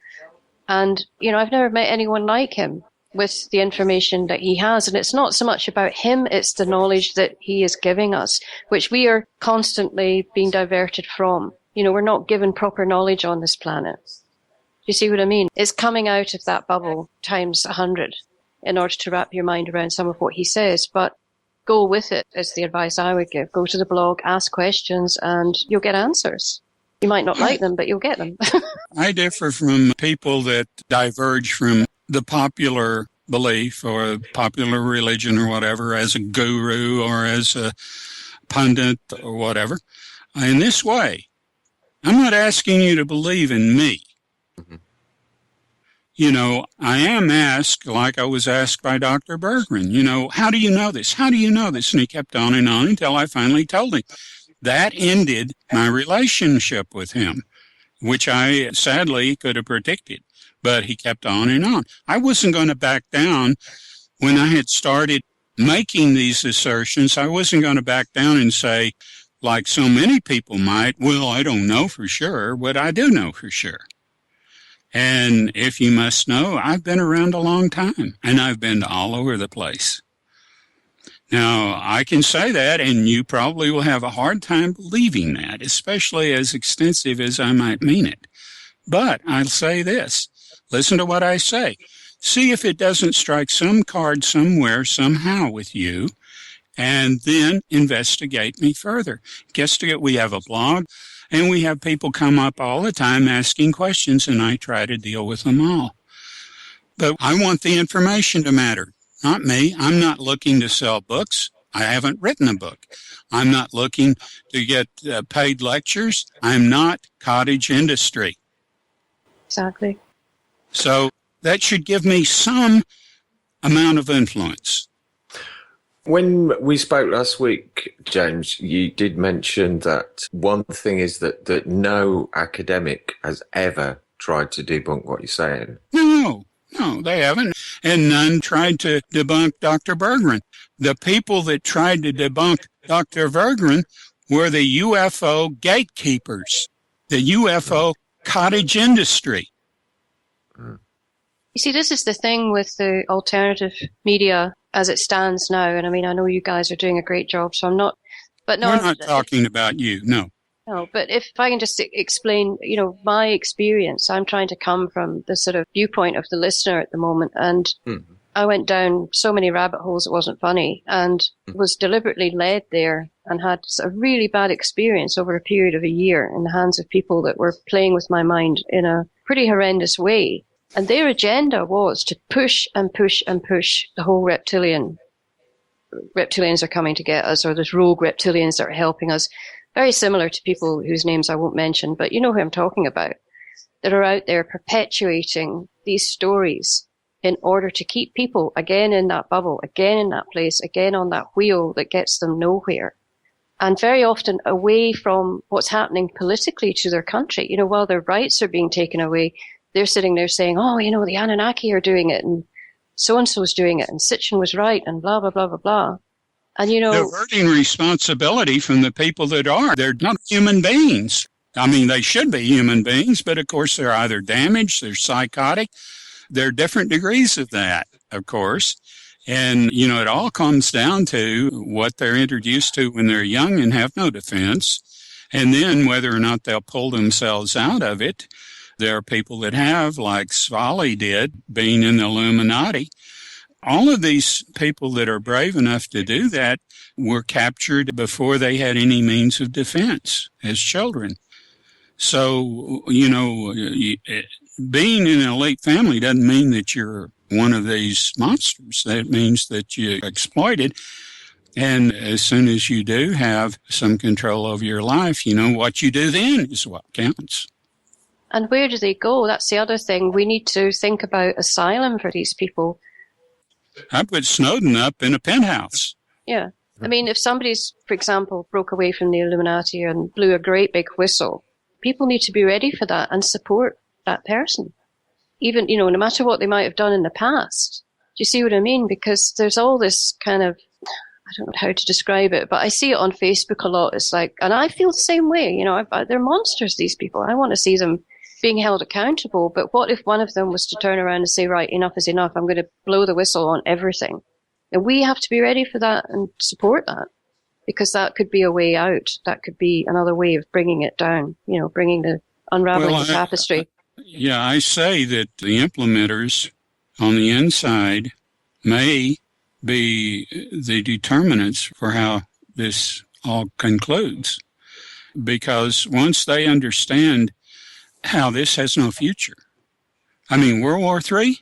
And, I've never met anyone like him with the information that he has. And it's not so much about him, it's the knowledge that he is giving us, which we are constantly being diverted from. We're not given proper knowledge on this planet. Do you see what I mean? It's coming out of that bubble times 100 in order to wrap your mind around some of what he says. But go with it is the advice I would give. Go to the blog, ask questions, and you'll get answers. You might not like them, but you'll get them. I differ from people that diverge from the popular belief or popular religion or whatever as a guru or as a pundit or whatever. In this way, I'm not asking you to believe in me. Mm-hmm. I am asked, like I was asked by Dr. Berggren, how do you know this? How do you know this? And he kept on until I finally told him. That ended my relationship with him, which I sadly could have predicted. But he kept on and on. I wasn't going to back down when I had started making these assertions. I wasn't going to back down and say, like so many people might, well, I don't know for sure, but I do know for sure. And if you must know, I've been around a long time, and I've been all over the place. Now, I can say that, and you probably will have a hard time believing that, especially as extensive as I might mean it. But I'll say this. Listen to what I say. See if it doesn't strike some chord somewhere, somehow with you, and then investigate me further. We have a blog, and we have people come up all the time asking questions, and I try to deal with them all. But I want the information to matter, not me. I'm not looking to sell books. I haven't written a book. I'm not looking to get paid lectures. I'm not cottage industry. Exactly. So that should give me some amount of influence. When we spoke last week, James, you did mention that one thing is that no academic has ever tried to debunk what you're saying. No, they haven't. And none tried to debunk Dr. Berggren. The people that tried to debunk Dr. Berggren were the UFO gatekeepers, the UFO cottage industry. You see, this is the thing with the alternative media as it stands now. And I know you guys are doing a great job, so I'm not. But no, we're not talking about you. No. No, but if I can just explain, my experience, I'm trying to come from the sort of viewpoint of the listener at the moment. And I went down so many rabbit holes, it wasn't funny, and was deliberately led there and had a really bad experience over a period of a year in the hands of people that were playing with my mind in a pretty horrendous way. And their agenda was to push and push and push the whole reptilians are coming to get us, or there's rogue reptilians that are helping us. Very similar to people whose names I won't mention, but you know who I'm talking about, that are out there perpetuating these stories in order to keep people again in that bubble, again in that place, again on that wheel that gets them nowhere. And very often away from what's happening politically to their country. While their rights are being taken away, they're sitting there saying, the Anunnaki are doing it, and so-and-so's doing it, and Sitchin was right, and blah, blah, blah, blah, blah. And, diverting responsibility from the people that are. They're not human beings. They should be human beings, but of course they're either damaged, they're psychotic. There are different degrees of that, of course. And, it all comes down to what they're introduced to when they're young and have no defense. And then whether or not they'll pull themselves out of it. There are people that have, like Svali did, being in the Illuminati. All of these people that are brave enough to do that were captured before they had any means of defense as children. So, being in an elite family doesn't mean that you're one of these monsters. That means that you're exploited. And as soon as you do have some control over your life, what you do then is what counts. And where do they go? That's the other thing. We need to think about asylum for these people. I put Snowden up in a penthouse. Yeah. If somebody's, for example, broke away from the Illuminati and blew a great big whistle, people need to be ready for that and support that person. even, no matter what they might have done in the past. Do you see what I mean? Because there's all this kind of, I don't know how to describe it, but I see it on Facebook a lot. It's like, and I feel the same way, they're monsters, these people. I want to see them being held accountable. But what if one of them was to turn around and say, right, enough is enough. I'm going to blow the whistle on everything. And we have to be ready for that and support that, because that could be a way out. That could be another way of bringing it down, unraveling the tapestry. I say that the implementers on the inside may be the determinants for how this all concludes. Because once they understand how this has no future. I mean, World War III?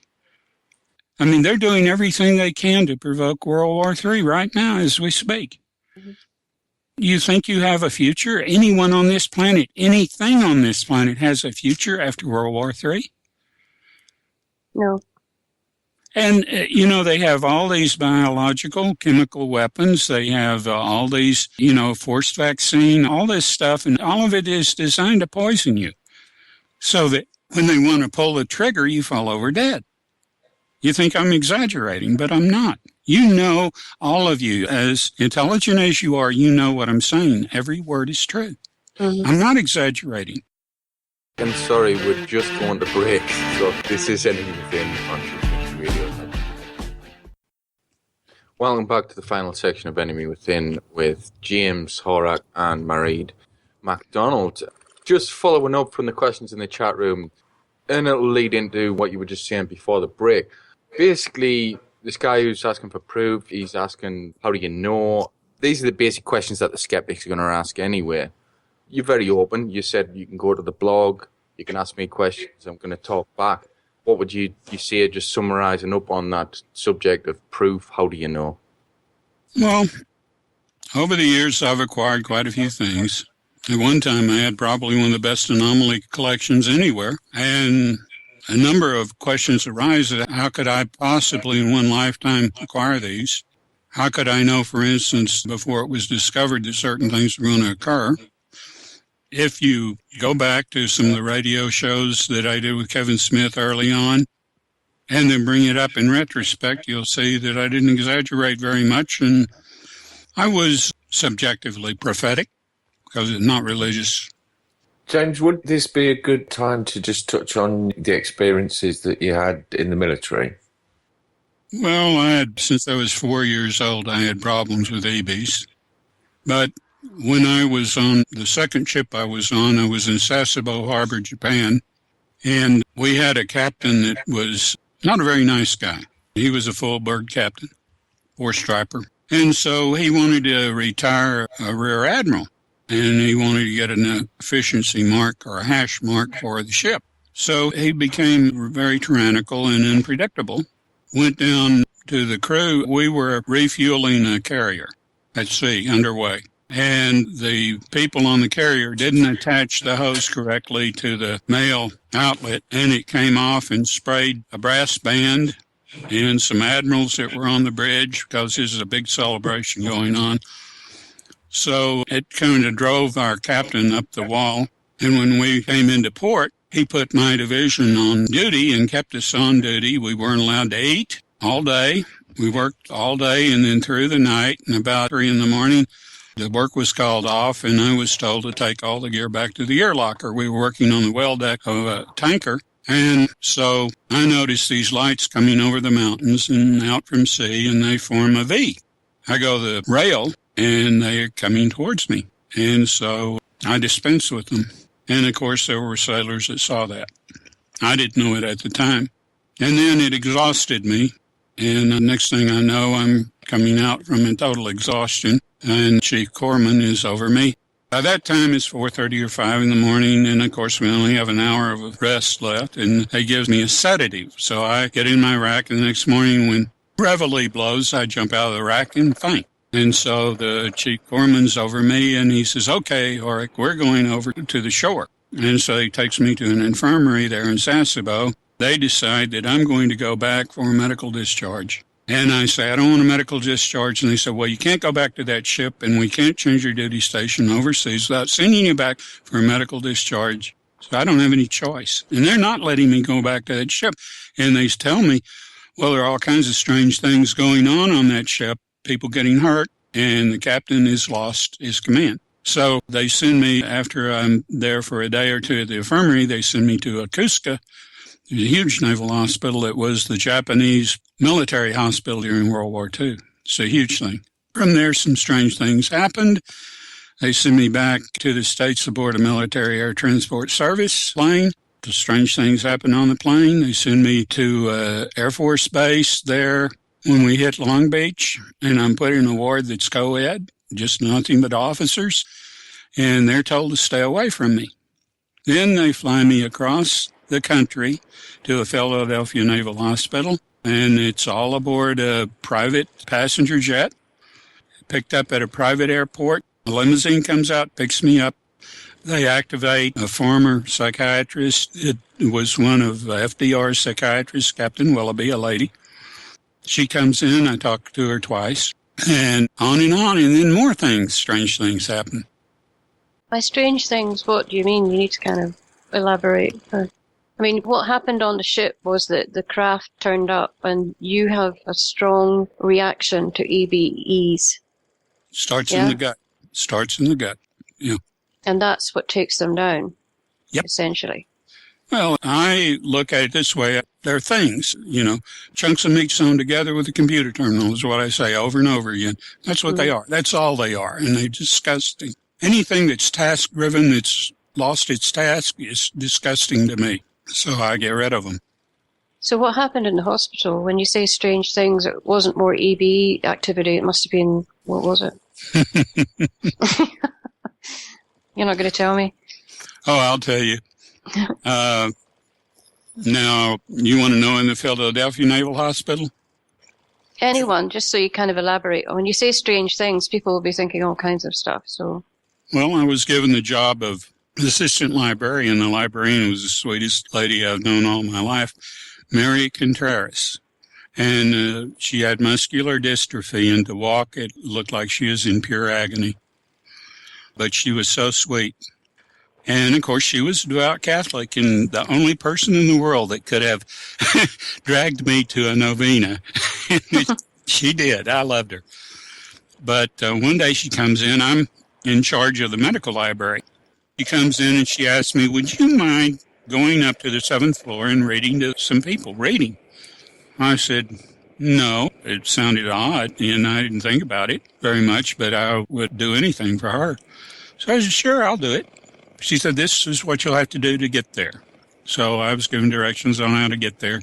I mean, they're doing everything they can to provoke World War III right now as we speak. Mm-hmm. You think you have a future? Anyone on this planet, anything on this planet has a future after World War III? No. And, they have all these biological, chemical weapons. They have all these, forced vaccine, all this stuff, and all of it is designed to poison you. So that when they want to pull the trigger, you fall over dead. You think I'm exaggerating, but I'm not. All of you, as intelligent as you are, you know what I'm saying. Every word is true. Mm-hmm. I'm not exaggerating. I'm sorry, we're just going to break. So this is Enemy Within on Truth Freaks Radio. Welcome back to the final section of Enemy Within with James, Horak, and Mareed MacDonald. Just following up from the questions in the chat room, and it'll lead into what you were just saying before the break. Basically, this guy who's asking for proof, he's asking, how do you know? These are the basic questions that the skeptics are going to ask anyway. You're very open. You said you can go to the blog, you can ask me questions, I'm going to talk back. What would you say, just summarising up on that subject of proof, how do you know? Well, over the years, I've acquired quite a few things. At one time, I had probably one of the best anomaly collections anywhere, and a number of questions arise. How could I possibly in one lifetime acquire these? How could I know, for instance, before it was discovered that certain things were going to occur? If you go back to some of the radio shows that I did with Kevin Smith early on, and then bring it up in retrospect, you'll see that I didn't exaggerate very much, and I was subjectively prophetic, because it's not religious. James, would this be a good time to just touch on the experiences that you had in the military? Well, since I was 4 years old, I had problems with ABs. But when I was on the second ship I was in Sasebo Harbor, Japan, and we had a captain that was not a very nice guy. He was a full bird captain, four-striper. And so he wanted to retire a rear admiral. And he wanted to get an efficiency mark or a hash mark for the ship. So he became very tyrannical and unpredictable. Went down to the crew. We were refueling a carrier at sea, underway. And the people on the carrier didn't attach the hose correctly to the male outlet, and it came off and sprayed a brass band and some admirals that were on the bridge, because this is a big celebration going on. So it kind of drove our captain up the wall. And when we came into port, he put my division on duty and kept us on duty. We weren't allowed to eat all day. We worked all day and then through the night. And about 3 a.m, the work was called off, and I was told to take all the gear back to the gear locker. We were working on the well deck of a tanker. And so I noticed these lights coming over the mountains and out from sea, and they form a V. I go to the rail, and they're coming towards me. And so I dispensed with them. And, of course, there were sailors that saw that. I didn't know it at the time. And then it exhausted me. And the next thing I know, I'm coming out from a total exhaustion, and Chief Corpsman is over me. By that time, it's 4:30 or 5 in the morning, and, of course, we only have an hour of rest left, and they give me a sedative. So I get in my rack, and the next morning when reveille blows, I jump out of the rack and faint. And so the chief corpsman's over me, and he says, okay, Horak, we're going over to the shore. And so he takes me to an infirmary there in Sasebo. They decide that I'm going to go back for a medical discharge. And I say, I don't want a medical discharge. And they said, well, you can't go back to that ship, and we can't change your duty station overseas without sending you back for a medical discharge. So I don't have any choice. And they're not letting me go back to that ship. And they tell me, well, there are all kinds of strange things going on that ship, people getting hurt, and the captain has lost his command. So they send me, after I'm there for a day or two at the infirmary, they send me to Akuska, a huge naval hospital. It was the Japanese military hospital during World War II. It's a huge thing. From there, some strange things happened. They send me back to the States aboard a military air transport service plane. The strange things happen on the plane. They send me to Air Force Base there when we hit Long Beach, and I'm put in a ward that's co-ed, just nothing but officers, and they're told to stay away from me. Then they fly me across the country to a Philadelphia Naval Hospital, and it's all aboard a private passenger jet, picked up at a private airport. A limousine comes out, picks me up. They activate a former psychiatrist. It was one of FDR's psychiatrists, Captain Willoughby, a lady. She comes in, I talk to her twice, and then more things, strange things happen. By strange things, what do you mean? You need to kind of elaborate. I mean, what happened on the ship was that the craft turned up and you have a strong reaction to EBEs. Starts in the gut. Yeah. And that's what takes them down, yep. Essentially. Well, I look at it this way. They're things, chunks of meat sewn together with a computer terminal is what I say over and over again. That's what they are. That's all they are. And they're disgusting. Anything that's task-driven, that's lost its task, is disgusting to me. So I get rid of them. So what happened in the hospital? When you say strange things, it wasn't more EB activity. It must have been, what was it? You're not going to tell me? Oh, I'll tell you. Now, you want to know in the Philadelphia Naval Hospital? Anyone, just so you kind of elaborate. When you say strange things, people will be thinking all kinds of stuff. So, well, I was given the job of assistant librarian. The librarian was the sweetest lady I've known all my life, Mary Contreras. And she had muscular dystrophy, and to walk, it looked like she was in pure agony. But she was so sweet. And, of course, she was a devout Catholic, and the only person in the world that could have dragged me to a novena. She did. I loved her. But one day she comes in. I'm in charge of the medical library. She comes in and she asks me, would you mind going up to the 7th floor and reading to some people? Reading. I said, no. It sounded odd, and I didn't think about it very much, but I would do anything for her. So I said, sure, I'll do it. She said, this is what you'll have to do to get there. So I was given directions on how to get there.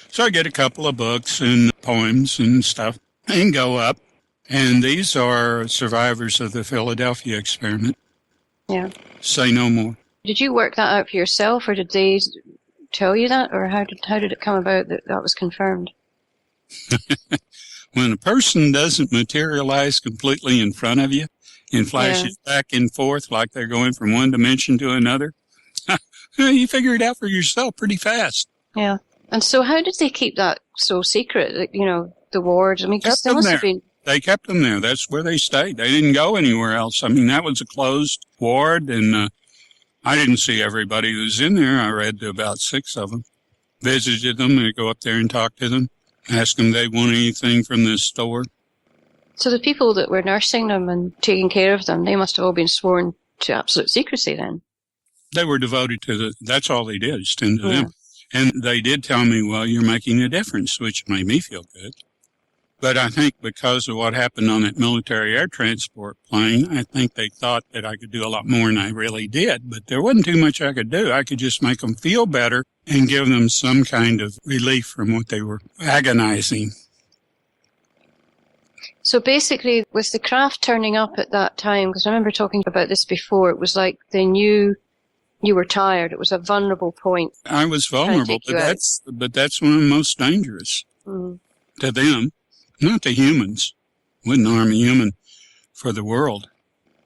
So I get a couple of books and poems and stuff and go up. And these are survivors of the Philadelphia experiment. Yeah. Say no more. Did you work that out for yourself, or did they tell you that? Or how did it come about that that was confirmed? When a person doesn't materialize completely in front of you, and flashes back and forth like they're going from one dimension to another, you figure it out for yourself pretty fast. Yeah. And so how did they keep that so secret, the wards? I mean, because there must have been... They kept them there. That's where they stayed. They didn't go anywhere else. I mean, that was a closed ward, and I didn't see everybody who was in there. I read about 6 of them. Visited them, and go up there and talk to them, ask them if they want anything from this store. So the people that were nursing them and taking care of them, they must have all been sworn to absolute secrecy then. They were devoted to that's all they did, is tend to them. And they did tell me, well, you're making a difference, which made me feel good. But I think because of what happened on that military air transport plane, I think they thought that I could do a lot more than I really did. But there wasn't too much I could do. I could just make them feel better and give them some kind of relief from what they were agonizing. So basically, with the craft turning up at that time, because I remember talking about this before, it was like they knew you were tired. It was a vulnerable point. I was vulnerable, but that's when I'm most dangerous to them, not to humans. Wouldn't harm a human for the world,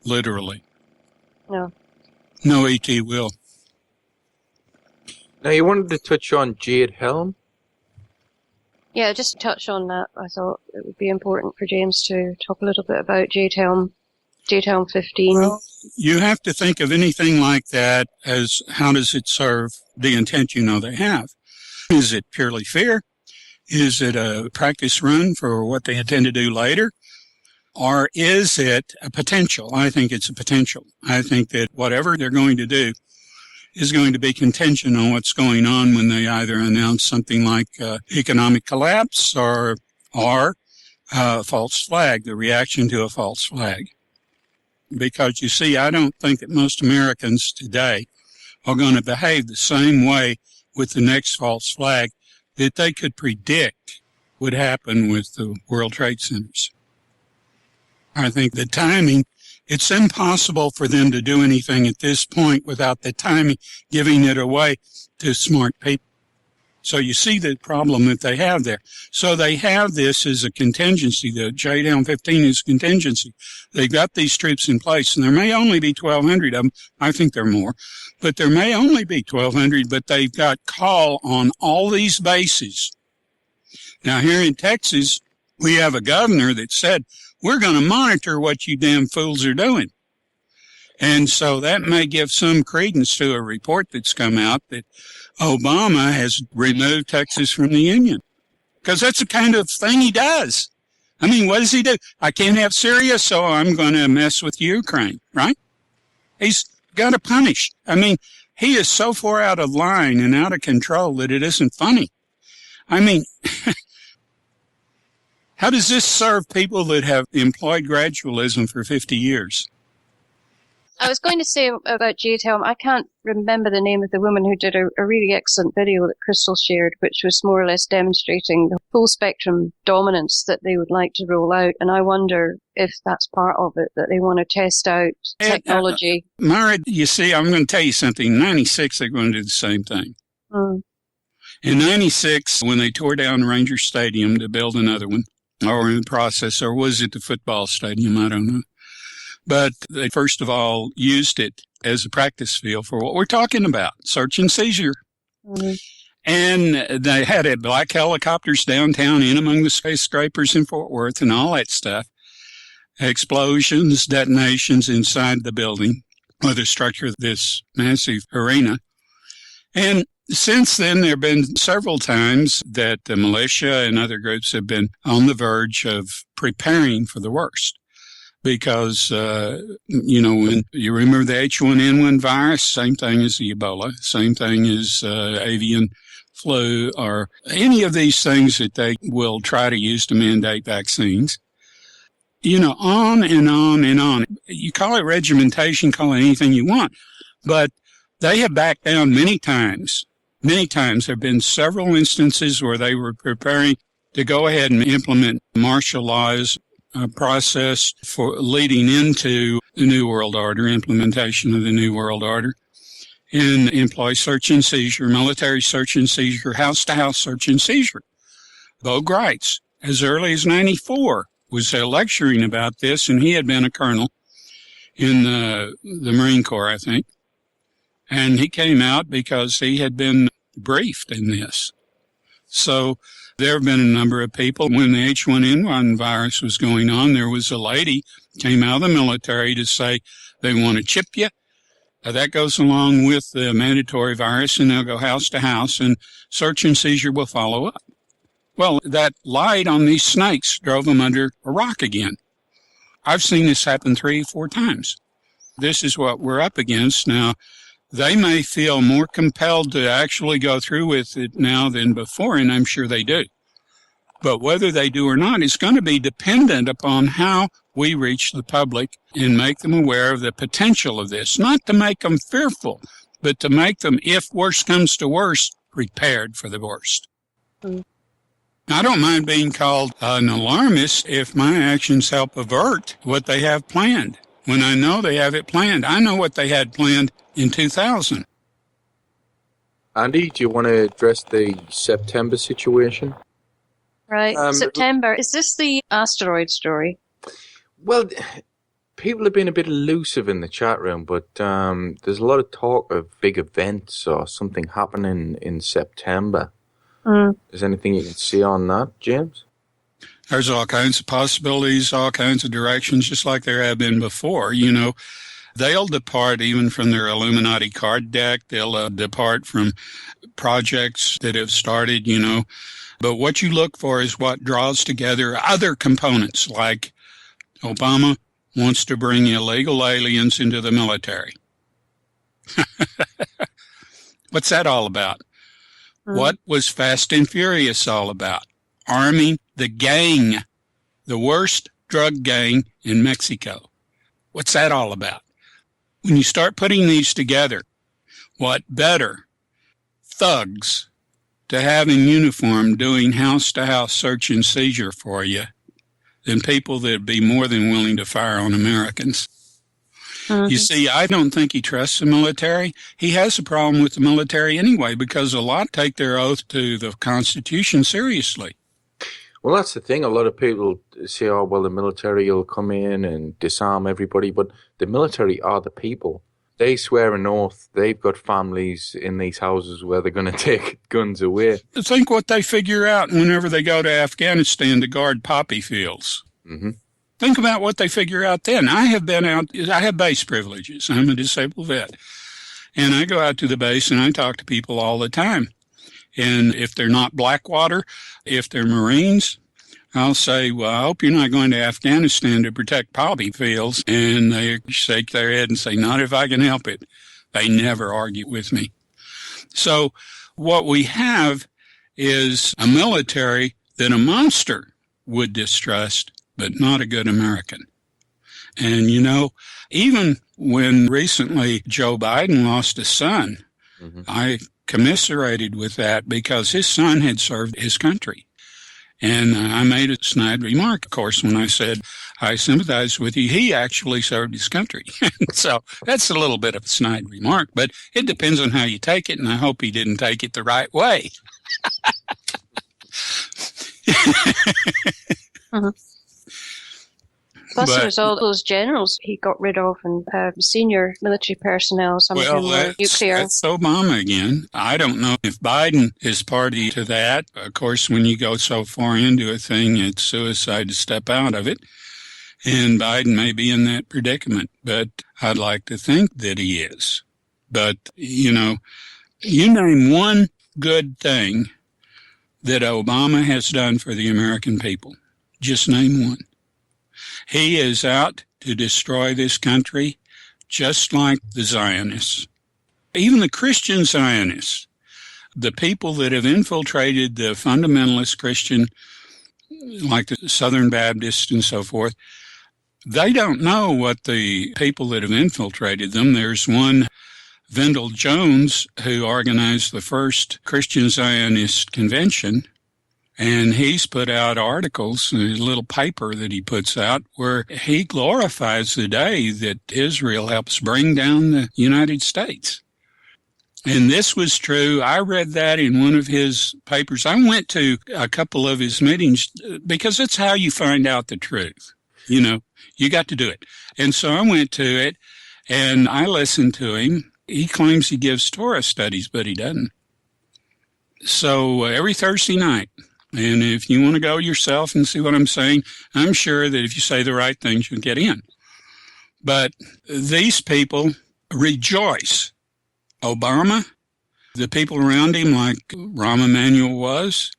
literally. No. No ET will. Now, you wanted to touch on Jade Helm? Yeah, just to touch on that, I thought it would be important for James to talk a little bit about Jade Helm. Jade Helm 15. Well, you have to think of anything like that as how does it serve the intent you know they have? Is it purely fear? Is it a practice run for what they intend to do later? Or is it a potential? I think it's a potential. I think that whatever they're going to do is going to be contingent on what's going on when they either announce something like economic collapse or false flag, the reaction to a false flag. Because you see, I don't think that most Americans today are going to behave the same way with the next false flag that they could predict would happen with the World Trade Centers. I think the timing, it's impossible for them to do anything at this point without the timing giving it away to smart people. So you see the problem that they have there. So they have this as a contingency. The Jade Helm 15 is contingency. They've got these troops in place, and there may only be 1,200 of them. I think there are more. But there may only be 1,200, but they've got call on all these bases. Now, here in Texas, we have a governor that said, we're going to monitor what you damn fools are doing. And so that may give some credence to a report that's come out that Obama has removed Texas from the Union. Because that's the kind of thing he does. I mean, what does he do? I can't have Syria, so I'm going to mess with Ukraine, right? He's got to punish. I mean, he is so far out of line and out of control that it isn't funny. I mean, how does this serve people that have employed gradualism for 50 years? I was going to say about Jade Helm, I can't remember the name of the woman who did a really excellent video that Crystal shared, which was more or less demonstrating the full spectrum dominance that they would like to roll out. And I wonder if that's part of it, that they want to test out technology. Mara, you see, I'm going to tell you something. In 96, they're going to do the same thing. In 96, when they tore down Ranger Stadium to build another one, or in the process, or was it the football stadium? I don't know. But they first of all used it as a practice field for what we're talking about, search and seizure. And they had black helicopters downtown in among the skyscrapers in Fort Worth and all that stuff. Explosions, detonations inside the building or the structure of this massive arena. And since then, there have been several times that the militia and other groups have been on the verge of preparing for the worst. Because, when you remember the H1N1 virus, same thing as the Ebola, same thing as avian flu, or any of these things that they will try to use to mandate vaccines. On and on and on. You call it regimentation, call it anything you want, but they have backed down many times. Many times. There have been several instances where they were preparing to go ahead and implement martial laws, process for leading into the New World Order, implementation of the New World Order, and employ search and seizure, military search and seizure, house-to-house search and seizure. Bo Greitz, as early as 94, was lecturing about this, and he had been a colonel in the Marine Corps, I think. And he came out because he had been briefed in this. So there have been a number of people. When the H1N1 virus was going on, there was a lady came out of the military to say they want to chip you. That goes along with the mandatory virus, and they'll go house to house, and search and seizure will follow up. Well, that light on these snakes drove them under a rock again. I've seen this happen 3 or 4 times. This is what we're up against now. They may feel more compelled to actually go through with it now than before, and I'm sure they do. But whether they do or not is going to be dependent upon how we reach the public and make them aware of the potential of this. Not to make them fearful, but to make them, if worse comes to worse, prepared for the worst. I don't mind being called an alarmist if my actions help avert what they have planned. When I know they have it planned, I know what they had planned in 2000. Andy, do you want to address the September situation? Right. September. Is this the asteroid story? Well, people have been a bit elusive in the chat room, but there's a lot of talk of big events or something happening in September. Is anything you can see on that, James? There's all kinds of possibilities, all kinds of directions, just like there have been before. They'll depart even from their Illuminati card deck. They'll depart from projects that have started, But what you look for is what draws together other components, like Obama wants to bring illegal aliens into the military. What's that all about? What was Fast and Furious all about? Arming the gang, the worst drug gang in Mexico. What's that all about? When you start putting these together, what better thugs to have in uniform doing house-to-house search and seizure for you than people that would be more than willing to fire on Americans? You see, I don't think he trusts the military. He has a problem with the military anyway, because a lot take their oath to the Constitution seriously. Well, that's the thing. A lot of people say, oh, well, the military will come in and disarm everybody. But the military are the people. They swear an oath. They've got families in these houses where they're going to take guns away. Think what they figure out whenever they go to Afghanistan to guard poppy fields. Mm-hmm. Think about what they figure out then. I have been out. I have base privileges. I'm a disabled vet. And I go out to the base and I talk to people all the time. And if they're not Blackwater, if they're Marines, I'll say, well, I hope you're not going to Afghanistan to protect poppy fields. And they shake their head and say, not if I can help it. They never argue with me. So what we have is a military that a monster would distrust, but not a good American. And, even when recently Joe Biden lost a son, I commiserated with that because his son had served his country. And I made a snide remark, of course, when I said, I sympathize with you. He actually served his country. So that's a little bit of a snide remark, but it depends on how you take it, and I hope he didn't take it the right way. Plus, there's all those generals he got rid of and senior military personnel, some of whom were nuclear. That's Obama again. I don't know if Biden is party to that. Of course, when you go so far into a thing, it's suicide to step out of it. And Biden may be in that predicament, but I'd like to think that he is. But, you name one good thing that Obama has done for the American people. Just name one. He is out to destroy this country, just like the Zionists. Even the Christian Zionists, the people that have infiltrated the fundamentalist Christian, like the Southern Baptists and so forth, they don't know what the people that have infiltrated them. There's one, Vendell Jones, who organized the first Christian Zionist convention. And he's put out articles, a little paper that he puts out, where he glorifies the day that Israel helps bring down the United States. And this was true. I read that in one of his papers. I went to a couple of his meetings because it's how you find out the truth. You got to do it. And so I went to it and I listened to him. He claims he gives Torah studies, but he doesn't. So every Thursday night, and if you want to go yourself and see what I'm saying, I'm sure that if you say the right things, you'll get in. But these people rejoice. Obama, the people around him, like Rahm Emanuel was,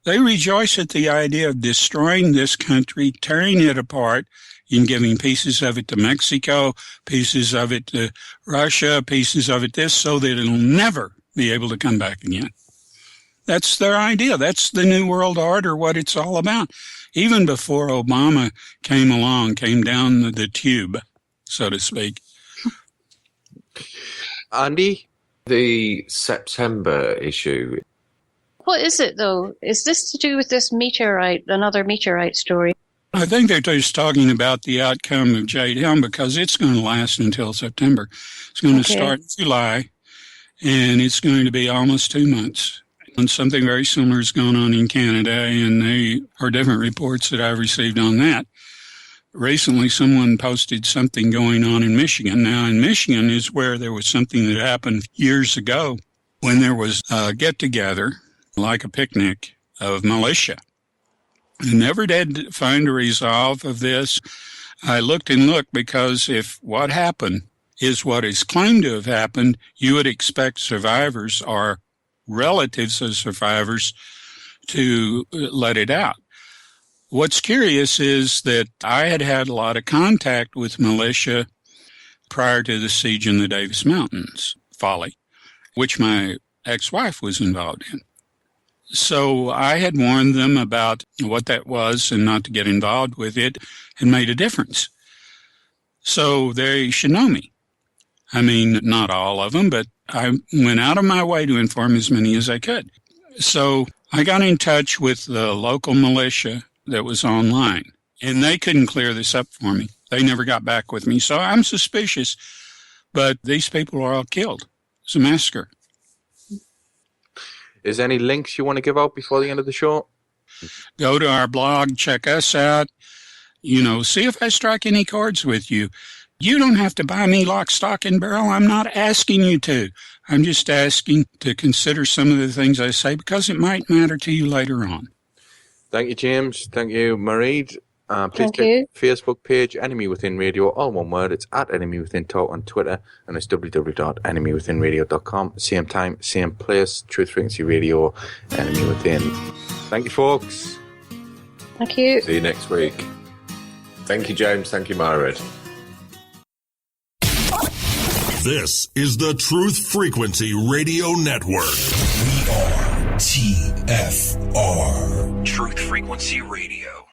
they rejoice at the idea of destroying this country, tearing it apart, and giving pieces of it to Mexico, pieces of it to Russia, pieces of it this, so that it'll never be able to come back again. That's their idea. That's the New World Order, what it's all about. Even before Obama came down the tube, so to speak. Andy? The September issue. What is it, though? Is this to do with this meteorite, another meteorite story? I think they're just talking about the outcome of Jade Helm because it's going to last until September. It's going to start in July, and it's going to be almost 2 months. And something very similar is going on in Canada, and there are different reports that I've received on that. Recently, someone posted something going on in Michigan. Now, in Michigan is where there was something that happened years ago when there was a get-together, like a picnic, of militia. I never did find a resolve of this. I looked and looked because if what happened is what is claimed to have happened, you would expect survivors or relatives of survivors to let it out. What's curious is that I had a lot of contact with militia prior to the siege in the Davis Mountains, Folly, which my ex-wife was involved in. So I had warned them about what that was and not to get involved with it, and made a difference. So they should know me. I mean, not all of them, but I went out of my way to inform as many as I could. So I got in touch with the local militia that was online, and they couldn't clear this up for me. They never got back with me. So I'm suspicious, but these people are all killed. It's a massacre. Is there any links you want to give out before the end of the show? Go to our blog, check us out, see if I strike any chords with you. You don't have to buy me lock, stock, and barrel. I'm not asking you to. I'm just asking to consider some of the things I say because it might matter to you later on. Thank you, James. Thank you, Mareed. Please Thank you. Facebook page, Enemy Within Radio, all one word. It's at Enemy Within Talk on Twitter, and it's www.enemywithinradio.com. Same time, same place, Truth Frequency Radio, Enemy Within. Thank you, folks. Thank you. See you next week. Thank you, James. Thank you, Mareed. This is the Truth Frequency Radio Network. We are TFR. Truth Frequency Radio.